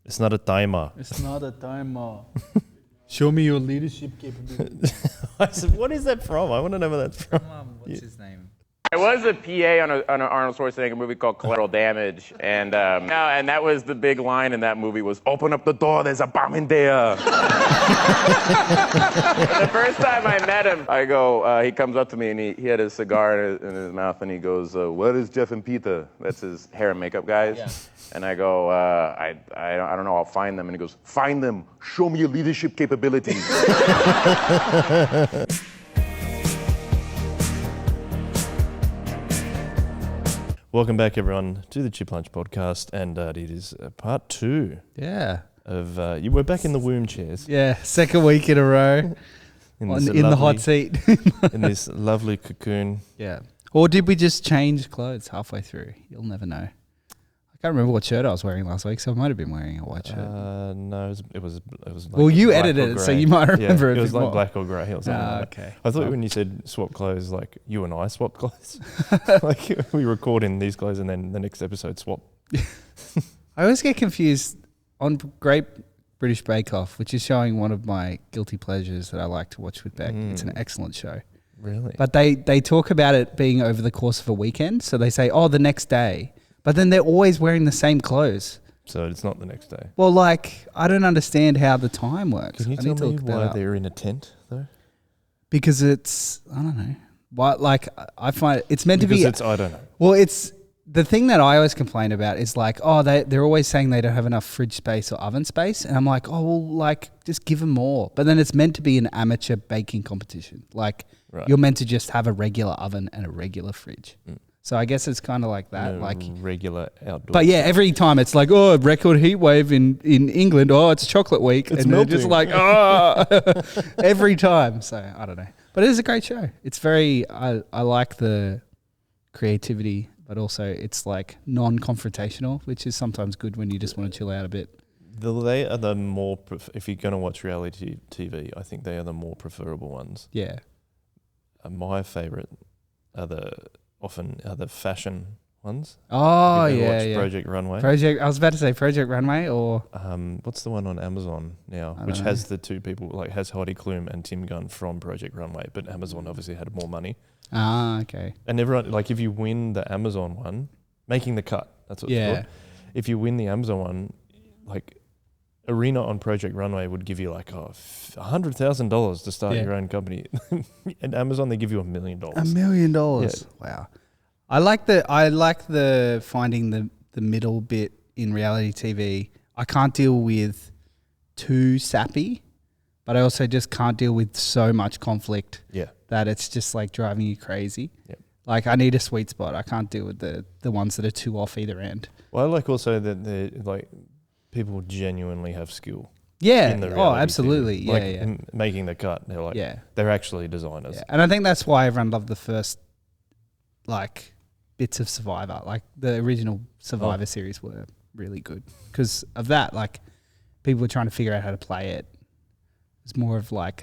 It's not a timer. It's not a timer. Show me your leadership capability. I said, what is that from? I want to know where that's from. What's his name? I was a PA on an Arnold Schwarzenegger movie called Collateral Damage, and that was the big line in that movie was, "Open up the door, there's a bomb in there." The first time I met him, I go, he comes up to me and he had a cigar in his mouth and he goes, "What is Jeff and Peter?" That's his hair and makeup guys. Yeah. And I go, I don't know, I'll find them. And he goes, "Find them, show me your leadership capabilities." Welcome back, everyone, to the Chip Lunch podcast, and it is part 2. Yeah. Of we're back in the womb chairs. Yeah, second week in a row in the hot seat. In this lovely cocoon. Yeah. Or did we just change clothes halfway through? You'll never know. I can't remember what shirt I was wearing last week, so I might have been wearing a white shirt. No, it was like well, you edited it, so you might remember it. It was like black or grey or something. Okay. I thought when you said swap clothes, like you and I swapped clothes. Like we record in these clothes and then the next episode swap. I always get confused on Great British Bake Off, which is showing one of my guilty pleasures that I like to watch with Beck. It's an excellent show. Really? But they talk about it being over the course of a weekend. So they say, the next day. But then they're always wearing the same clothes. So it's not the next day. Well, like, I don't understand how the time works. Can you tell me why they're in a tent, though? Because it's, I don't know. Why, like, I find it's meant to be. I don't know. Well, it's the thing that I always complain about is like, they're always saying they don't have enough fridge space or oven space. And I'm like, just give them more. But then it's meant to be an amateur baking competition. Like, You're meant to just have a regular oven and a regular fridge. So I guess it's kind of like that, like regular outdoor. But yeah, every time it's like, record heat wave in England. It's chocolate week, it's and melting. they're just like, every time. So I don't know, but it is a great show. It's very, I like the creativity, but also it's like non-confrontational, which is sometimes good when you just want to chill out a bit. They are the more, if you're going to watch reality TV, I think they are the more preferable ones. Yeah. My favourite are the fashion ones. Oh, watch Project Runway. I was about to say Project Runway or... what's the one on Amazon now, which has the two people, like has Heidi Klum and Tim Gunn from Project Runway, but Amazon obviously had more money. Ah, okay. And everyone, like if you win the Amazon one, making the cut, that's what it's called. If you win the Amazon one, like Arena on Project Runway would give you like $100,000 to start your own company. At Amazon, they give you $1 million. $1 million. Yeah. Wow. I like the finding the middle bit in reality TV. I can't deal with too sappy, but I also just can't deal with so much conflict that it's just like driving you crazy. Yeah. Like I need a sweet spot. I can't deal with the ones that are too off either end. Well, I like also that they're like people genuinely have skill. Yeah. In the absolutely. TV. Like making the cut. They're like, they're actually designers. Yeah. And I think that's why everyone loved the first like bits of Survivor. Like the original Survivor series were really good because of that. Like people were trying to figure out how to play it. It's more of like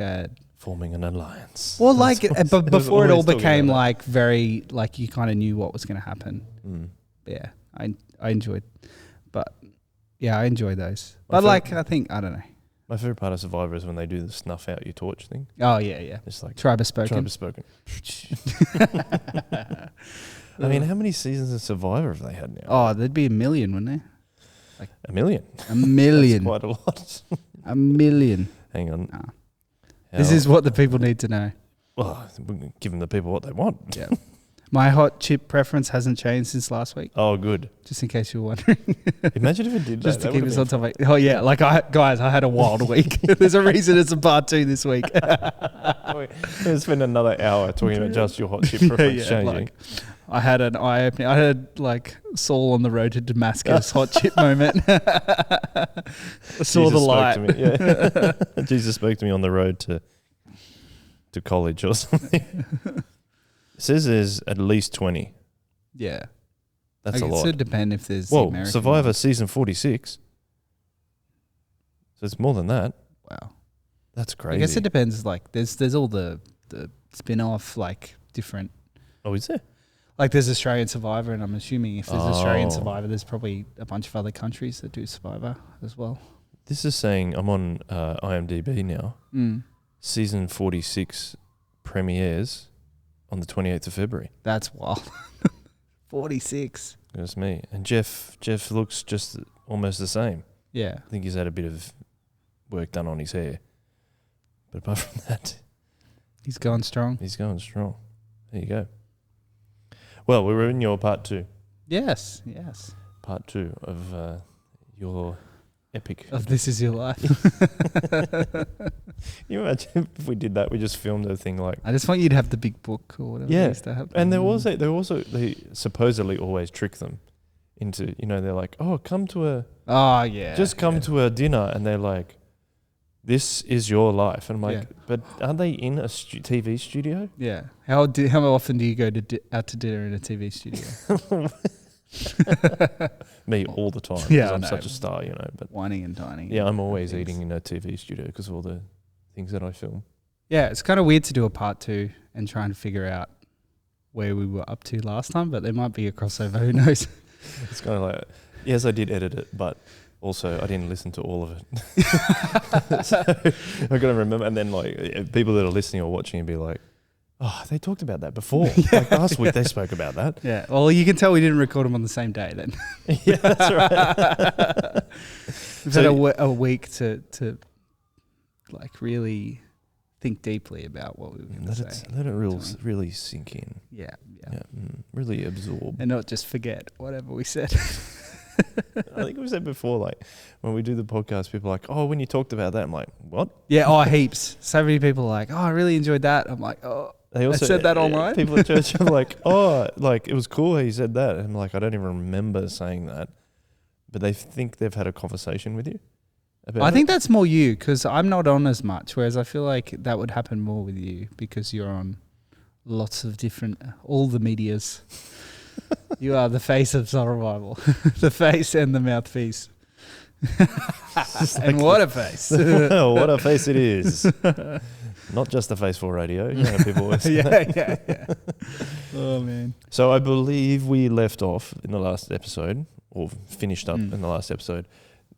forming an alliance. Well, like, but before it all became like very, like you kind of knew what was going to happen. Yeah. I enjoyed, but yeah, I enjoy those. But I think, I don't know. My favorite part of Survivor is when they do the snuff out your torch thing. Oh, yeah. It's like Try bespoken. I mean, how many seasons of Survivor have they had now? Oh, there'd be 1 million, wouldn't there? Like 1 million? 1 million. That's quite a lot. 1 million. Hang on. No. This is what the people need to know. Well, we're giving the people what they want. Yeah. My hot chip preference hasn't changed since last week. Oh, good. Just in case you were wondering. Imagine if it did that. Just to keep us on topic. Oh, yeah. Like, I had a wild week. There's a reason it's a part 2 this week. We'll spend another hour talking about just your hot chip preference changing. Like, I had an eye-opening. I had, like, Saul on the road to Damascus hot chip moment. I saw the light. Jesus spoke to me on the road to college or something. It says there's at least 20. Yeah. That's a lot. It should depend if there's American Survivor one. Season 46. So it's more than that. Wow. That's crazy. I guess it depends. Like, there's all the spin-off, like, different. Oh, is there? Like there's Australian Survivor, and I'm assuming if there's Australian Survivor, there's probably a bunch of other countries that do Survivor as well. This is saying I'm on IMDb now. Season 46 premieres on the 28th of February. That's wild. 46. That's me. And Jeff looks just almost the same. Yeah. I think he's had a bit of work done on his hair. But apart from that, he's going strong. He's going strong. There you go. Well, we're in your part 2. Yes. Part 2 of your epic. Of This Is Your Life. You imagine if we did that, we just filmed a thing like... I just want you to have the big book or whatever they used to have. And they supposedly always trick them into, they're like, oh, come to a... Oh, yeah. Just come to a dinner, and they're like, this is your life. And I'm like, but aren't they in a TV studio? Yeah. How often do you go out to dinner in a TV studio? Me all the time. Yeah, I'm such a star, But whining and dining. Yeah, I'm always eating in a TV studio because of all the things that I film. Yeah, it's kind of weird to do a part 2 and try and figure out where we were up to last time, but there might be a crossover. Who knows? It's kind of like, yes, I did edit it, but also I didn't listen to all of it. So I got to remember. And then like people that are listening or watching and be like, oh, they talked about that before. Like last week they spoke about that. Yeah. Well, you can tell we didn't record them on the same day then. Yeah, that's right. We've had a week to like really think deeply about what we were going to say. Let it really sink in. Yeah. Really absorb. And not just forget whatever we said. I think we said before, like when we do the podcast, people are like, oh, when you talked about that, I'm like, what? Yeah, heaps. So many people are like, oh, I really enjoyed that. I'm like, oh, I said that online. People at church are like, oh, like it was cool how you said that. And I'm like, I don't even remember saying that. But they think they've had a conversation with you about I think that's more you because I'm not on as much, whereas I feel like that would happen more with you because you're on lots of all the medias. You are the face of Survival, the face and the mouthpiece. And what a face. What a face it is. Not just the face for radio. People always say yeah. Oh, man. So I believe we left off in the last episode, or finished up in the last episode.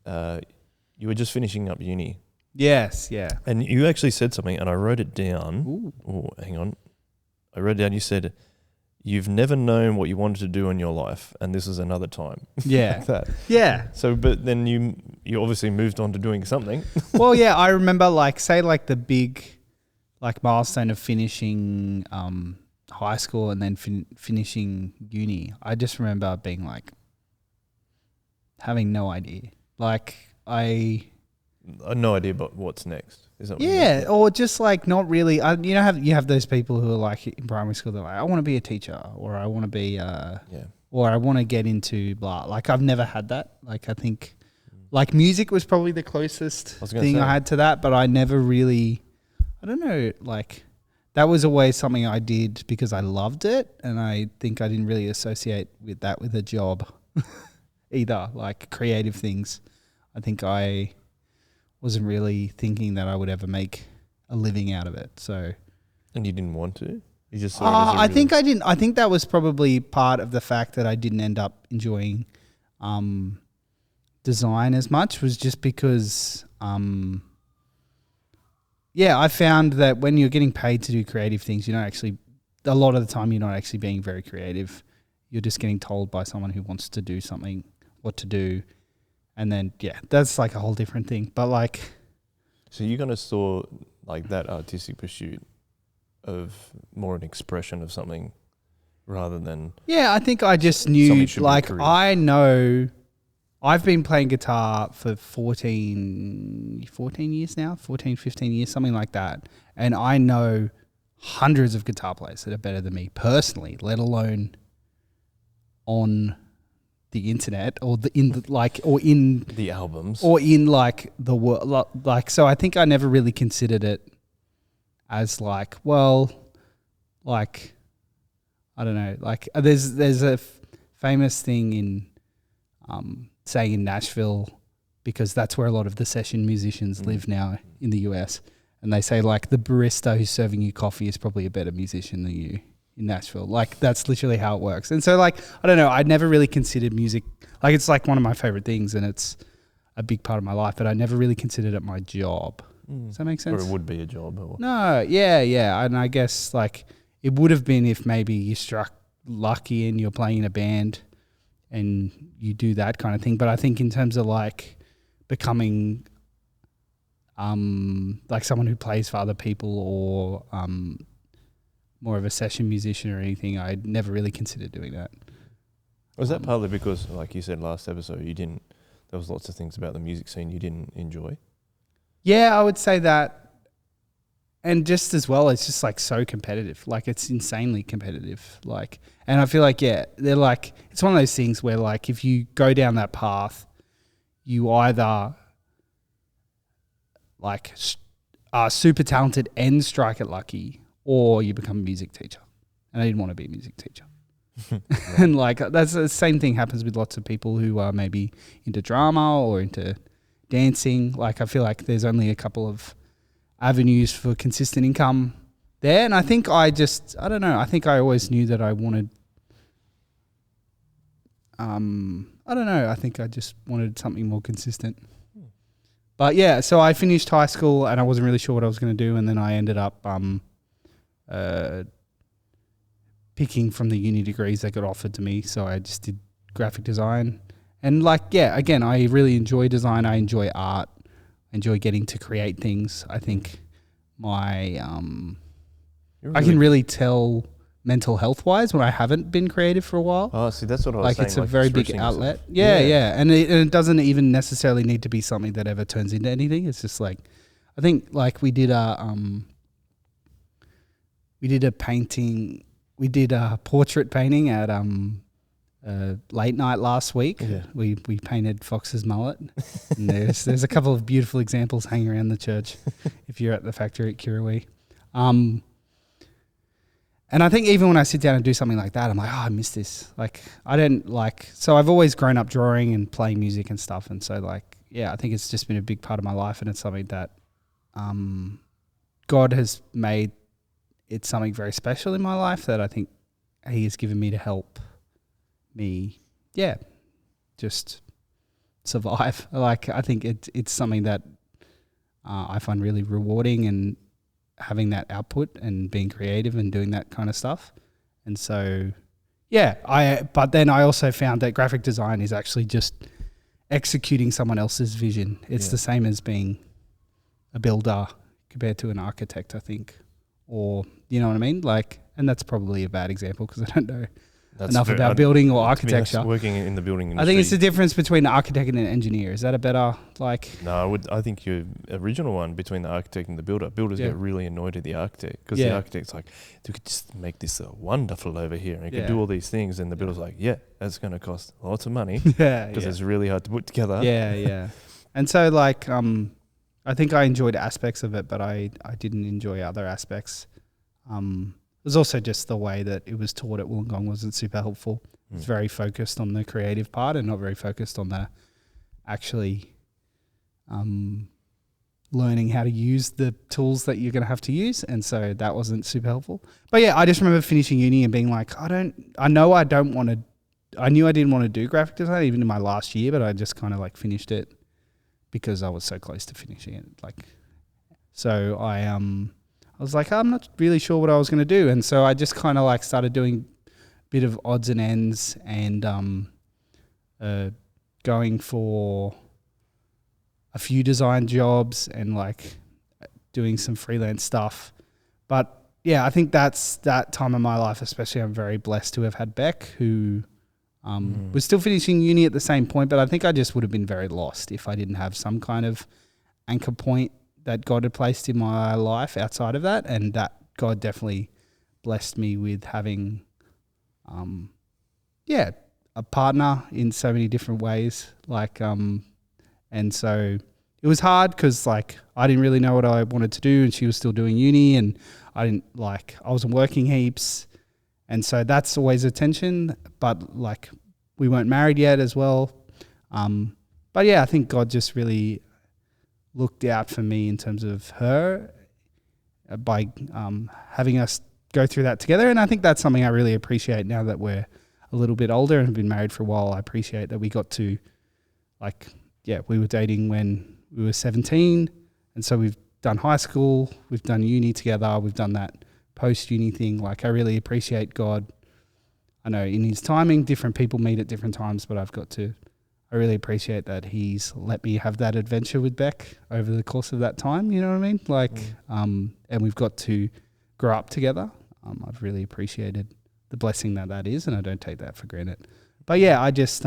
You were just finishing up uni. Yes, yeah. And you actually said something, and I wrote it down. Ooh. Oh, hang on. I wrote it down. You said, you've never known what you wanted to do in your life, and this is another time. Yeah. Like that. Yeah. So, but then you obviously moved on to doing something. Well, yeah, I remember the big milestone of finishing high school and then finishing uni. I just remember being like, having no idea. Like I have no idea about what's next. Is that what yeah, or just like not really. You have those people who are like in primary school. They're like, I want to be a teacher, or I want to be, or I want to get into blah. Like I've never had that. Like I think, like music was probably the closest thing I had to that, but I never really. I don't know. Like that was always something I did because I loved it, and I think I didn't really associate with that with a job either. Like creative things, I think I wasn't really thinking that I would ever make a living out of it. So, and you didn't want to? You just I think I didn't. I think that was probably part of the fact that I didn't end up enjoying design as much was just because I found that when you're getting paid to do creative things, you're not actually, a lot of the time you're not actually being very creative. You're just getting told by someone who wants to do something what to do. And then, that's like a whole different thing. But like... So you kind of saw like that artistic pursuit of more an expression of something rather than... Yeah, I think I just knew, like, I know... I've been playing guitar for 14 years now, 14, 15 years, something like that. And I know hundreds of guitar players that are better than me personally, let alone on the internet or in the albums or in like the world. Like, so I think I never really considered it as like, well, like, I don't know, like there's a famous thing in, saying in Nashville, because that's where a lot of the session musicians live now in the US. And they say like the barista who's serving you coffee is probably a better musician than you. in Nashville. Like that's literally how it works. And so like, I don't know, I'd never really considered music, like it's like one of my favorite things and it's a big part of my life, but I never really considered it my job. Does that make sense? Or it would be a job. Or No, yeah. And I guess like it would have been if maybe you struck lucky and you're playing in a band and you do that kind of thing. But I think in terms of like becoming like someone who plays for other people or more of a session musician or anything, I'd never really considered doing that. Was that partly because, like you said last episode, there was lots of things about the music scene you didn't enjoy? Yeah, I would say that. And just as well, it's just like so competitive. Like it's insanely competitive. Like, and I feel like, yeah, they're like, it's one of those things where like if you go down that path, you either like are super talented and strike it lucky, or you become a music teacher. And I didn't want to be a music teacher. And like that's the same thing happens with lots of people who are maybe into drama or into dancing. Like I feel like there's only a couple of avenues for consistent income there. And I think I don't know, I think I always knew that I wanted, I don't know, I think I just wanted something more consistent. But yeah, so I finished high school and I wasn't really sure what I was going to do. And then I ended up picking from the uni degrees that got offered to me. So I just did graphic design. And like, yeah, again, I really enjoy design. I enjoy art. I enjoy getting to create things. I think I can really tell mental health wise when I haven't been creative for a while. Oh, see, that's what I was saying. Like it's a very big outlet. Yeah. And it doesn't even necessarily need to be something that ever turns into anything. It's just like, I think like we did a portrait painting at late night last week. Yeah. We painted Fox's mullet. And there's a couple of beautiful examples hanging around the church if you're at the factory at Kirrawee. And I think even when I sit down and do something like that, I'm like, oh, I miss this. Like so I've always grown up drawing and playing music and stuff. And so like, yeah, I think it's just been a big part of my life and it's something that God has made it something very special in my life that I think he has given me to help me, just survive. Like I think it's something that I find really rewarding and having that output and being creative and doing that kind of stuff. And so, but then I also found that graphic design is actually just executing someone else's vision. It's the same as being a builder compared to an architect, I think. Or, you know what I mean? Like, and that's probably a bad example because I don't know enough about building or architecture. Working in the building industry. I think it's the difference between an architect and an engineer. Is that a better, like... No, I think your original one between the architect and the builder. Builders get really annoyed at the architect because the architect's like, you could just make this wonderful over here and you could do all these things. And the builder's like, that's going to cost lots of money because it's really hard to put together. Yeah. And so like, I think I enjoyed aspects of it, but I didn't enjoy other aspects. It was also just the way that it was taught at Wollongong wasn't super helpful. It was very focused on the creative part and not very focused on the actually learning how to use the tools that you're going to have to use. And so that wasn't super helpful. But yeah, I just remember finishing uni and being like, I knew I didn't want to do graphic design even in my last year, but I just kind of like finished it because I was so close to finishing it. Like, so I was like, I'm not really sure what I was going to do. And so I just kind of like started doing a bit of odds and ends and going for a few design jobs and like doing some freelance stuff. But yeah, I think that's that time of my life, especially I'm very blessed to have had Beck who was still finishing uni at the same point, but I think I just would have been very lost if I didn't have some kind of anchor point that God had placed in my life outside of that, and that God definitely blessed me with having, a partner in so many different ways. Like, and so it was hard because like I didn't really know what I wanted to do, and she was still doing uni, and I wasn't working heaps, and so that's always a tension. But like we weren't married yet as well. But yeah, I think God just really looked out for me in terms of her by having us go through that together. And I think that's something I really appreciate now that we're a little bit older and have been married for a while. I appreciate that we got to, we were dating when we were 17. And so we've done high school, we've done uni together, we've done that post-uni thing. Like, I really appreciate God. I know in his timing, different people meet at different times, but I really appreciate that he's let me have that adventure with Beck over the course of that time, you know what I mean? Like, and we've got to grow up together. I've really appreciated the blessing that is, and I don't take that for granted. But yeah, I just,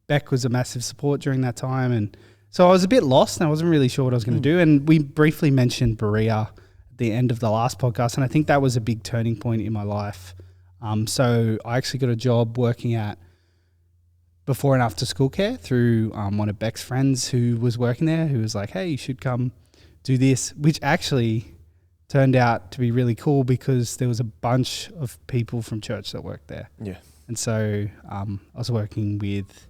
Beck was a massive support during that time, and so I was a bit lost and I wasn't really sure what I was going to do. And we briefly mentioned Berea at the end of the last podcast, and I think that was a big turning point in my life. So I actually got a job working at before and after school care through one of Beck's friends who was working there, who was like, hey, you should come do this, which actually turned out to be really cool because there was a bunch of people from church that worked there. Yeah. And so I was working with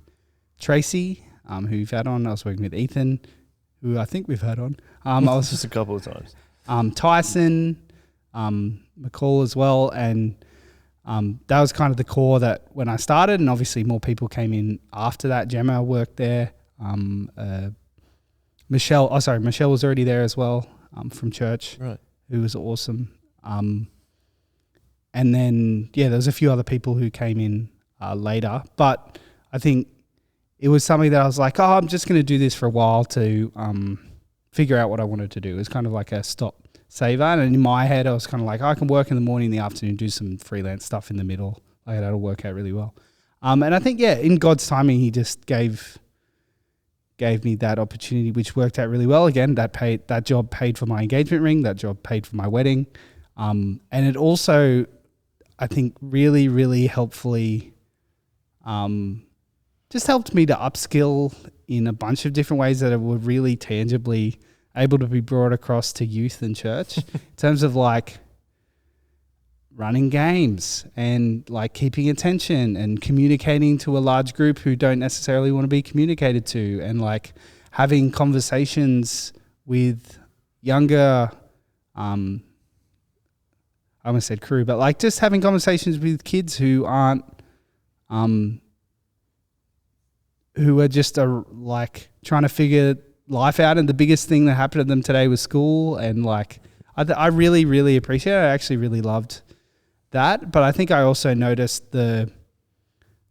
Tracy, who you've had on. I was working with Ethan, who I think we've had on. I was just a couple of times. Tyson, McCall as well. And that was kind of the core that when I started, and obviously more people came in after that. Gemma worked there. Michelle was already there as well, from church, right? Who was awesome. And then, there was a few other people who came in later, but I think it was something that I was like, I'm just going to do this for a while to figure out what I wanted to do. It was kind of like a stop saver. And in my head, I was kind of like, I can work in the morning, in the afternoon, do some freelance stuff in the middle. Like, that'll work out really well. And I think, in God's timing, he just gave me that opportunity, which worked out really well. Again, that job paid for my engagement ring. That job paid for my wedding. And it also, I think, really, really helpfully just helped me to upskill in a bunch of different ways that were really tangibly able to be brought across to youth and church in terms of like running games and like keeping attention and communicating to a large group who don't necessarily want to be communicated to, and like having conversations with younger, I almost said crew, but like just having conversations with kids who aren't, who are just like trying to figure life out, and the biggest thing that happened to them today was school. And like I really, really appreciate it. I actually really loved that. But I think I also noticed the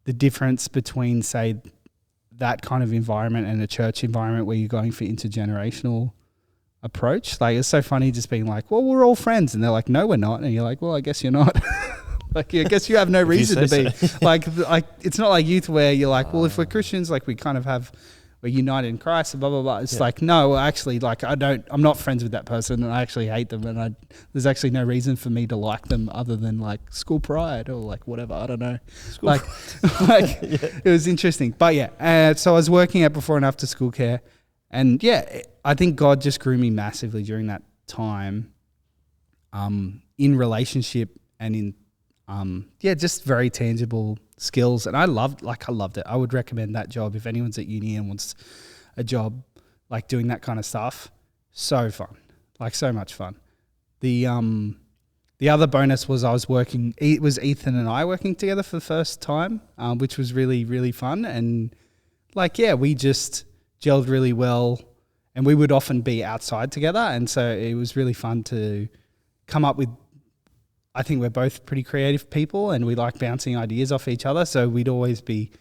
difference between, say, that kind of environment and a church environment where you're going for intergenerational approach. Like, it's so funny just being like, well, we're all friends, and they're like, no, we're not. And you're like, well, I guess you're not. Like, I guess you have no reason to be. So. like it's not like youth where you're like, well, if we're Christians, like we kind of we're united in Christ and blah, blah, blah. It's like, no, actually, like I'm not friends with that person, and I actually hate them, and there's actually no reason for me to like them other than like school pride or like whatever. I don't know. It was interesting. But so I was working at before and after school care, and I think God just grew me massively during that time, in relationship and in, just very tangible skills. And I loved it. I would recommend that job if anyone's at uni and wants a job like doing that kind of stuff. So fun, like so much fun. The other bonus was it was Ethan and I working together for the first time, which was really, really fun. And we just gelled really well, and we would often be outside together. And so it was really fun to come up with, I think we're both pretty creative people, and we like bouncing ideas off each other. So we'd always be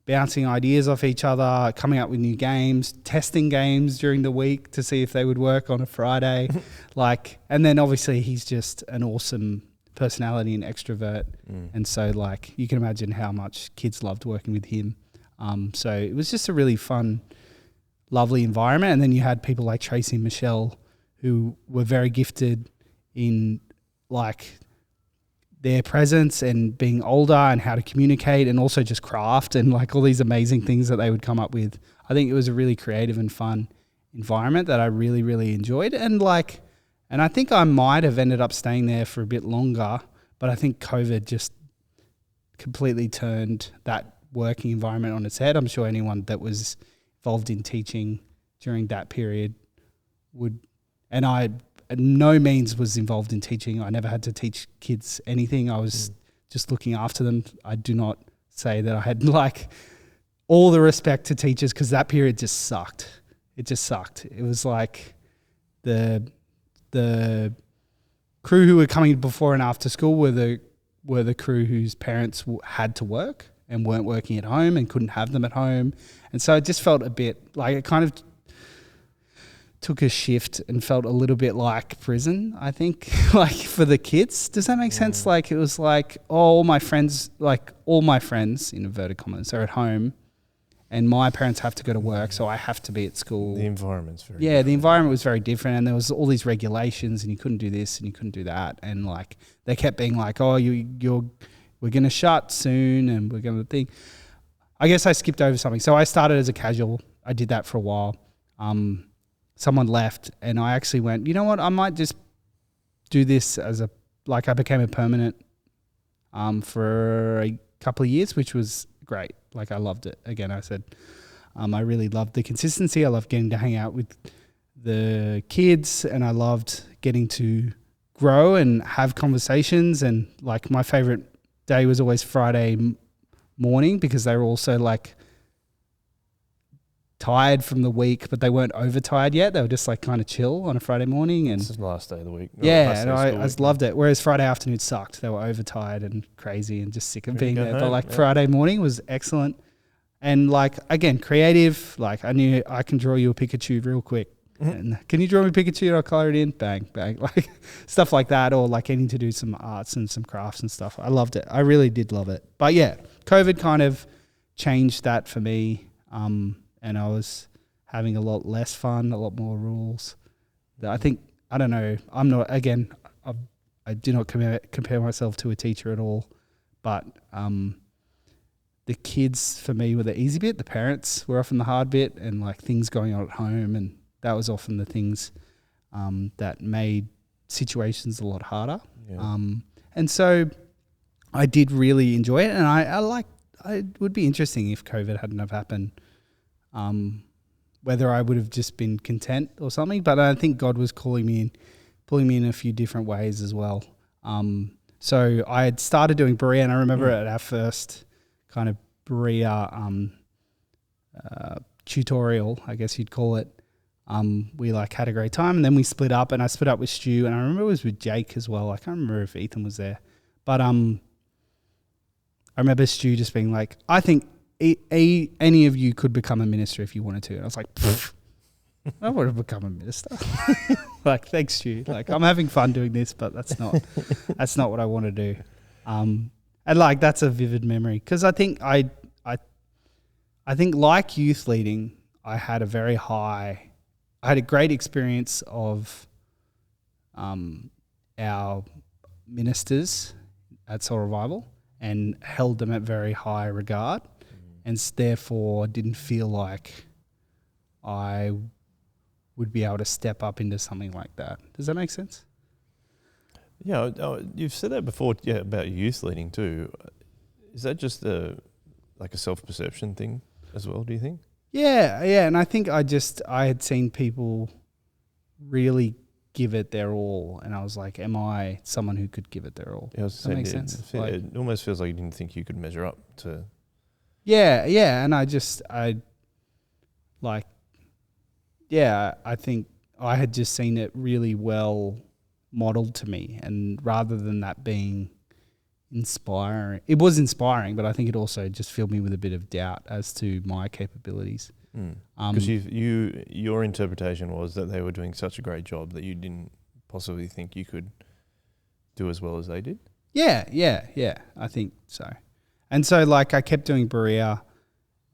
bouncing ideas off each other, coming up with new games, testing games during the week to see if they would work on a Friday. And then obviously he's just an awesome personality and extrovert. And so you can imagine how much kids loved working with him. So it was just a really fun, lovely environment. And then you had people like Tracy and Michelle who were very gifted in their presence and being older and how to communicate, and also just craft and all these amazing things that they would come up with. I think it was a really creative and fun environment that I really, really enjoyed. And I think I might have ended up staying there for a bit longer, but I think COVID just completely turned that working environment on its head. I'm sure anyone that was involved in teaching during that period would, and I no means was involved in teaching. I never had to teach kids anything. I was just looking after them. I do not say that I had like all the respect to teachers, because that period just sucked. It just sucked. It was like the crew who were coming before and after school were the crew whose parents had to work and weren't working at home and couldn't have them at home. And so it just felt a bit like it kind of took a shift and felt a little bit like prison, I think, like for the kids. Does that make sense? Like it was like all my friends in inverted commas are at home and my parents have to go to work, so I have to be at school. The environment's very different. The environment was very different, and there was all these regulations and you couldn't do this and you couldn't do that. And like they kept being like, oh, we're going to shut soon and we're going to think. I guess I skipped over something. So I started as a casual. I did that for a while. Someone left and I actually went, you know what, I might just do this I became a permanent for a couple of years, which was great. Like I loved it. Again, I said, I really loved the consistency. I loved getting to hang out with the kids and I loved getting to grow and have conversations. And like my favorite day was always Friday morning, because they were also like tired from the week, but they weren't overtired yet. They were just like kind of chill on a Friday morning. And this is the last day of the week. Yeah, and I just loved it. Whereas Friday afternoon sucked. They were overtired and crazy and just sick of being there. But like Friday morning was excellent. And like, again, creative. Like I knew I can draw you a Pikachu real quick. And can you draw me Pikachu and I'll color it in? Bang, bang. Like stuff like that, or like getting to do some arts and some crafts and stuff. I loved it. I really did love it. But yeah, COVID kind of changed that for me. And I was having a lot less fun, a lot more rules. I think, I don't know, I'm not, again, I do not compare myself to a teacher at all, but the kids for me were the easy bit. The parents were often the hard bit, and like things going on at home, and that was often the things that made situations a lot harder. Yeah. And so I did really enjoy it, and it would be interesting if COVID hadn't have happened. Whether I would have just been content or something, but I think God was pulling me in a few different ways as well. So I had started doing Berea, and I remember at our first kind of Berea tutorial, I guess you'd call it, we like had a great time, and then we split up, and I split up with Stu, and I remember it was with Jake as well. I can't remember if Ethan was there, but I remember Stu just being like, I think any of you could become a minister if you wanted to. And I was like, I would have become a minister. Like, thanks, Stu. Like, I'm having fun doing this, but that's not what I want to do. And like, that's a vivid memory, because I think I think like youth leading, I had a great experience of our ministers at Soul Revival and held them at very high regard. And therefore didn't feel like I would be able to step up into something like that. Does that make sense? Yeah, you've said that before. Yeah, about youth leading too. Is that just a self-perception thing as well? Do you think? Yeah, and I think I had seen people really give it their all, and I was like, "Am I someone who could give it their all?" Yeah, does that make sense? It almost feels like you didn't think you could measure up to. Yeah, and I think I had just seen it really well modeled to me, and rather than that being inspiring, it was inspiring, but I think it also just filled me with a bit of doubt as to my capabilities. Because your interpretation was that they were doing such a great job that you didn't possibly think you could do as well as they did? Yeah, I think so. And so, like, I kept doing Berea,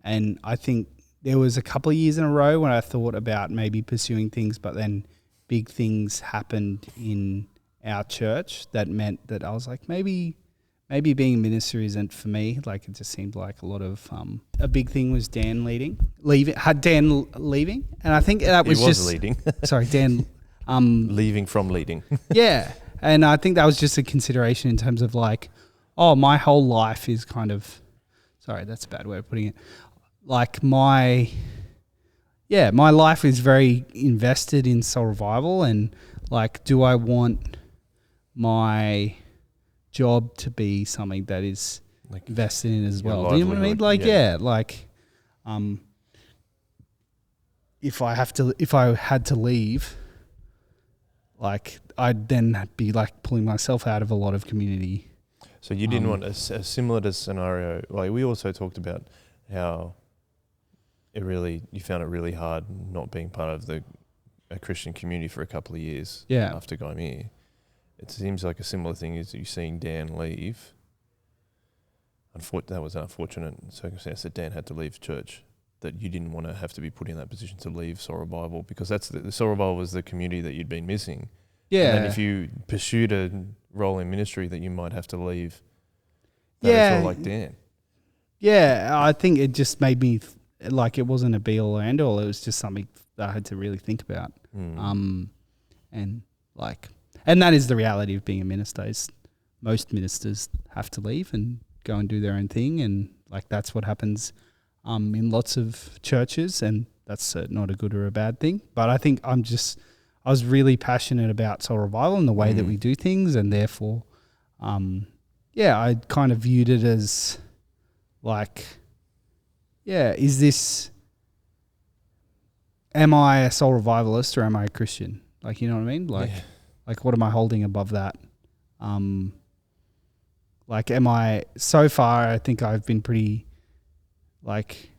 and I think there was a couple of years in a row when I thought about maybe pursuing things, but then big things happened in our church that meant that I was like, maybe being a minister isn't for me. Like, it just seemed like a lot of a big thing was Dan leaving, and I think that was just leading. Sorry, Dan leaving from leading. Yeah, and I think that was just a consideration in terms of like, oh, my whole life is kind of, sorry, that's a bad way of putting it. Like my life is very invested in Soul Revival, and Like, do I want my job to be something that is like invested in as well? Do you know what I mean? Like, if I had to leave, like, I'd then be like pulling myself out of a lot of community. So you didn't want a similar to scenario. Like, we also talked about how you found it really hard not being part of a Christian community for a couple of years. Yeah. After going here, it seems like a similar thing is you seeing Dan leave. That was an unfortunate circumstance that Dan had to leave church. That you didn't want to have to be put in that position to leave Soul Revival, because that's the Soul Revival was the community that you'd been missing. Yeah. And then if you pursued a role in ministry, that you might have to leave. Feel like Dan. Yeah, I think it just made me like it wasn't a be all or end all. It was just something that I had to really think about. And that is the reality of being a minister. Is most ministers have to leave and go and do their own thing, and like that's what happens in lots of churches, and that's not a good or a bad thing. But I think I was really passionate about Soul Revival and the way that we do things, and therefore, I kind of viewed it as like, am I a Soul Revivalist or am I a Christian? Like, you know what I mean? Like, what am I holding above that? So far, I think I've been pretty, like,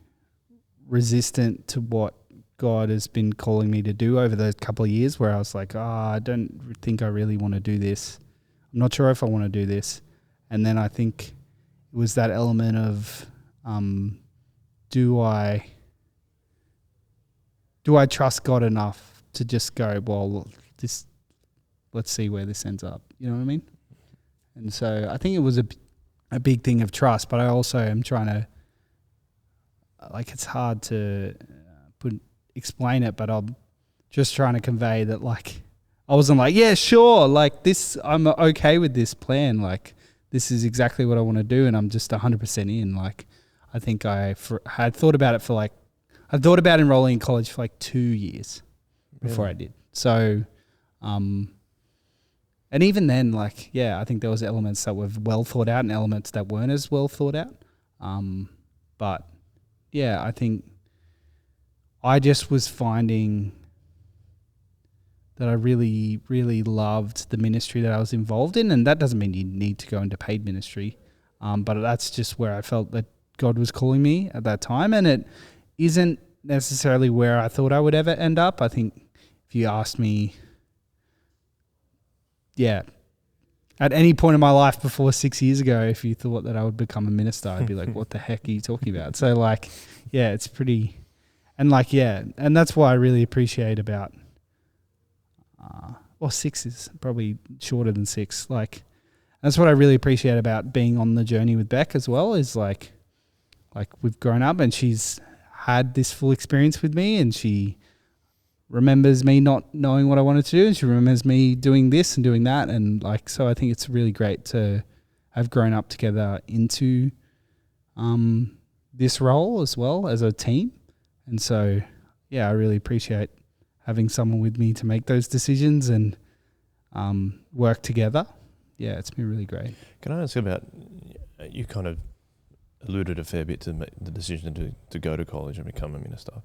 resistant to what God has been calling me to do over those couple of years, where I was like, I don't think I really want to do this. I'm not sure if I want to do this. And then I think it was that element of, do I trust God enough to just go, well, let's see where this ends up. You know what I mean? And so I think it was a big thing of trust, but I also am trying to, like, it's hard to explain it, but I'm just trying to convey that, like, I wasn't like, yeah, sure, like this, I'm okay with this plan. Like, this is exactly what I want to do, and I'm just 100% in. Like, I think I had thought about it I thought about enrolling in college for like 2 years before I did. So, and even then, like, I think there was elements that were well thought out and elements that weren't as well thought out. But I think I just was finding that I really, really loved the ministry that I was involved in. And that doesn't mean you need to go into paid ministry. But that's just where I felt that God was calling me at that time. And it isn't necessarily where I thought I would ever end up. I think if you asked me, at any point in my life before 6 years ago, if you thought that I would become a minister, I'd be like, what the heck are you talking about? So, like, it's pretty, and like, and that's why I really appreciate about, 6 is probably shorter than 6. Like, that's what I really appreciate about being on the journey with Beck as well, is like we've grown up and she's had this full experience with me, and she remembers me not knowing what I wanted to do, and she remembers me doing this and doing that. And like, so I think it's really great to have grown up together into this role as well as a team. And so, I really appreciate having someone with me to make those decisions and work together. It's been really great. Can I ask about, you kind of alluded a fair bit to the decision to go to college and become a minister.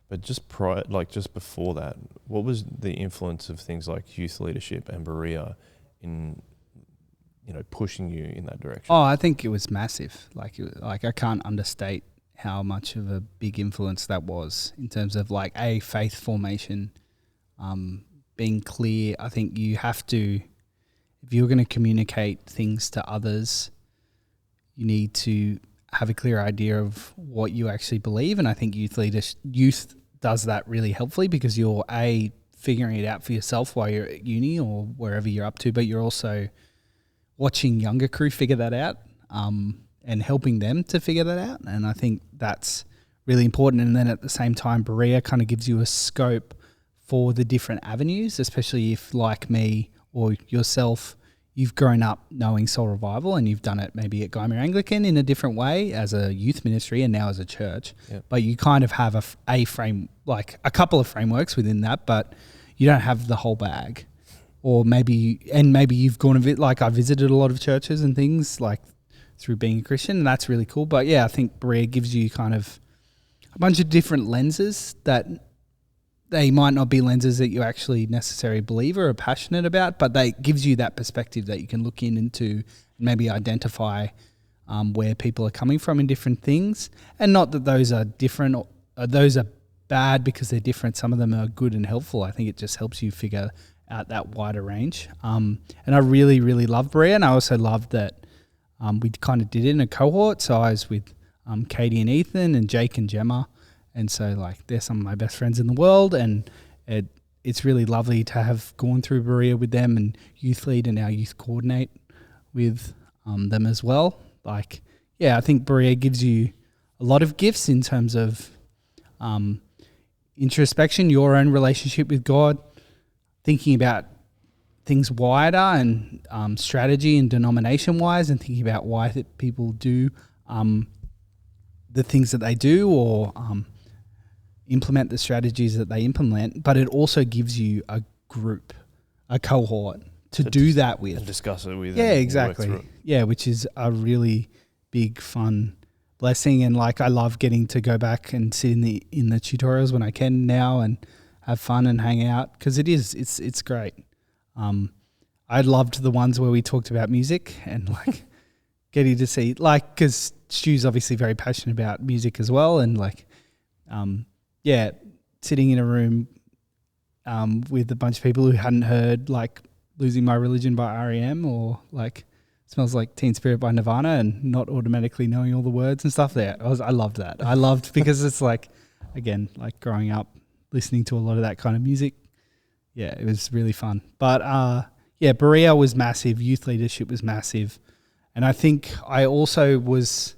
But just before that, what was the influence of things like youth leadership and Berea in, pushing you in that direction? Oh, I think it was massive. Like I can't understate how much of a big influence that was in terms of like faith formation, being clear. I think you have to, if you're going to communicate things to others, you need to have a clear idea of what you actually believe. And I think youth does that really helpfully, because you're figuring it out for yourself while you're at uni or wherever you're up to, but you're also watching younger crew figure that out and helping them to figure that out. And I think that's really important. And then at the same time, Berea kind of gives you a scope for the different avenues, especially if, like me or yourself, you've grown up knowing Soul Revival and you've done it maybe at Guymer Anglican in a different way as a youth ministry and now as a church. Yep. But you kind of have a frame, like a couple of frameworks within that, but you don't have the whole bag. or maybe you've gone a bit, like I visited a lot of churches and things like through being a Christian, and that's really cool. But yeah, I think Berea gives you kind of a bunch of different lenses that they might not be lenses that you actually necessarily believe or are passionate about, but they gives you that perspective that you can look into and maybe identify where people are coming from in different things. And not that those are different, or those are bad because they're different. Some of them are good and helpful. I think it just helps you figure out that wider range. And I really, really love Berea, and I also loved that we kind of did it in a cohort. So I was with Katie and Ethan and Jake and Gemma. And so, like, they're some of my best friends in the world, and it's really lovely to have gone through Berea with them and youth lead and now youth coordinate with them as well. Like, yeah, I think Berea gives you a lot of gifts in terms of introspection, your own relationship with God, thinking about things wider and strategy and denomination-wise, and thinking about why that people do the things that they do, or implement the strategies that they implement. But it also gives you a group, a cohort to do that with. And discuss it with. Yeah, exactly. Yeah, which is a really big, fun blessing. And like, I love getting to go back and sit in the tutorials when I can now and have fun and hang out, because it's great. I loved the ones where we talked about music and like getting to see, like, because Stu's obviously very passionate about music as well, and like, yeah, sitting in a room with a bunch of people who hadn't heard like Losing My Religion by R.E.M. or like Smells Like Teen Spirit by Nirvana, and not automatically knowing all the words and stuff there. I loved that. I loved, because it's like, again, like growing up listening to a lot of that kind of music. Yeah, it was really fun. But yeah, Berea was massive. Youth leadership was massive. And I think I also was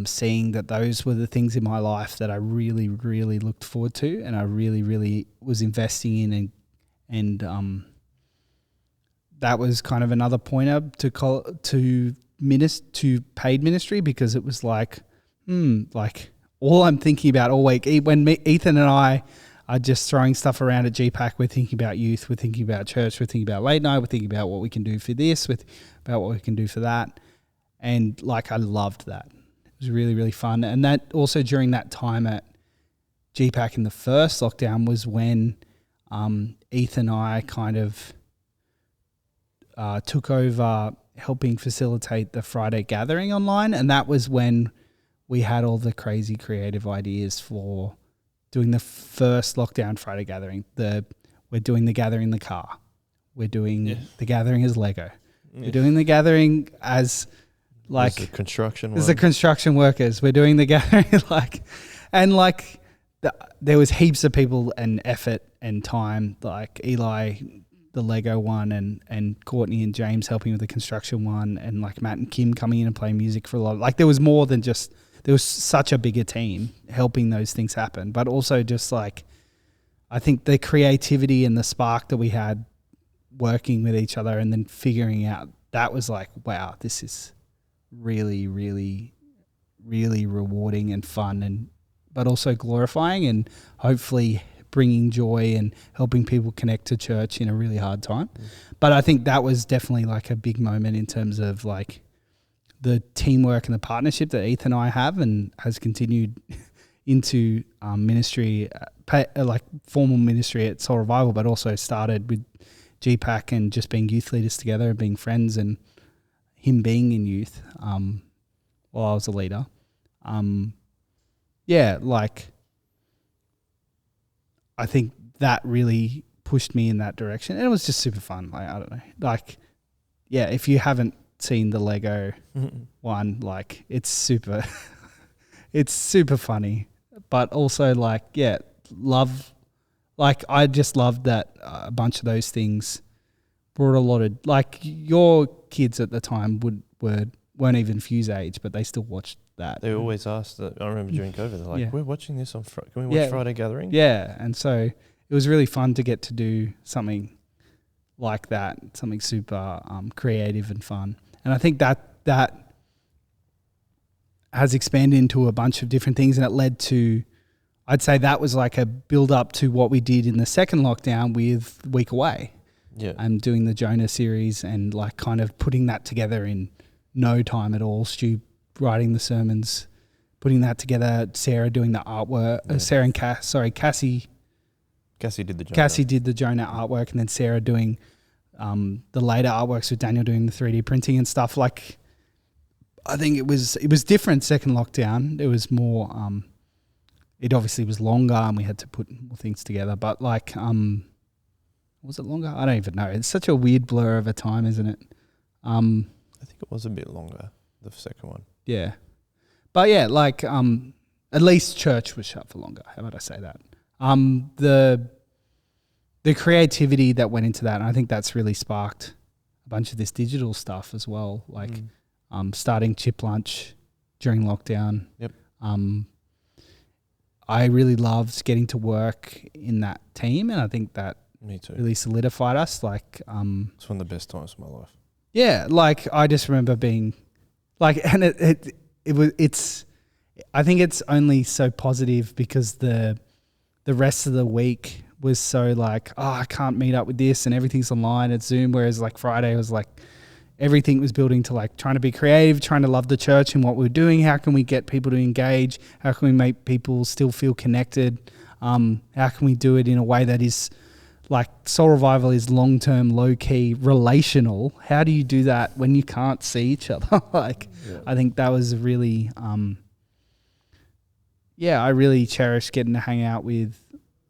seeing that those were the things in my life that I really, really looked forward to, and I really, really was investing in, and that was kind of another pointer to paid ministry, because it was like, like all I'm thinking about all week, when Ethan and I are just throwing stuff around at GPAC, we're thinking about youth, we're thinking about church, we're thinking about late night, we're thinking about what we can do for this, about what we can do for that. And like, I loved that. It was really, really fun. And that also, during that time at GPAC in the first lockdown, was when Ethan and I kind of took over helping facilitate the Friday gathering online. And that was when we had all the crazy creative ideas for doing the first lockdown Friday gathering. We're doing the gathering in the car. We're doing the gathering as Lego. We're doing the gathering as like there's a construction there's the construction workers. We're doing the gathering there was heaps of people and effort and time, like Eli, the Lego one, and Courtney and James helping with the construction one, and like Matt and Kim coming in and playing music for a lot. Like, there was more than just, there was such a bigger team helping those things happen. But also just like, I think the creativity and the spark that we had working with each other and then figuring out, that was like, wow, this is really, really, really rewarding and fun, but also glorifying, and hopefully bringing joy and helping people connect to church in a really hard time. But I think that was definitely like a big moment in terms of like the teamwork and the partnership that Ethan and I have, and has continued into ministry, like formal ministry at Soul Revival, but also started with GPAC and just being youth leaders together and being friends, and him being in youth while I was a leader. Yeah, like, I think that really pushed me in that direction, and it was just super fun. Like, I don't know, like, yeah, if you haven't seen the Lego one, like, it's super funny, but also like, yeah, I just loved that a bunch of those things brought a lot of, like, your kids at the time weren't even Fuse age, but they still watched that. They always asked that. I remember during COVID, they're like, we're watching this on Friday. Can we watch Friday Gathering? Yeah. And so it was really fun to get to do something like that, something super creative and fun. And I think that has expanded into a bunch of different things, and it led to, I'd say that was like a build up to what we did in the second lockdown with Week Away. I'm doing the Jonah series and like kind of putting that together in no time at all. Stu writing the sermons, putting that together. Sarah doing the artwork. Sarah and Cassie. Cassie did the Jonah. Cassie did the Jonah artwork, and then Sarah doing the later artworks with Daniel doing the 3D printing and stuff. Like, I think it was different second lockdown. It was more. It obviously was longer, and we had to put more things together. But like, was it longer? I don't even know. It's such a weird blur of a time, isn't it? I think it was a bit longer, the second one. Yeah, but yeah, like at least church was shut for longer. How about I say that? The creativity that went into that, and I think that's really sparked a bunch of this digital stuff as well. Like starting Chip Lunch during lockdown. Yep. I really loved getting to work in that team, and I think that me too really solidified us. Like, it's one of the best times of my life. Yeah, like I just remember being, like, and it's. I think it's only so positive because the rest of the week was so like, oh, I can't meet up with this and everything's online at Zoom. Whereas like Friday was like everything was building to like trying to be creative, trying to love the church and what we're doing. How can we get people to engage? How can we make people still feel connected? How can we do it in a way that is like Soul Revival is long-term, low-key, relational. How do you do that when you can't see each other? Like, yeah. I think that was really, I really cherished getting to hang out with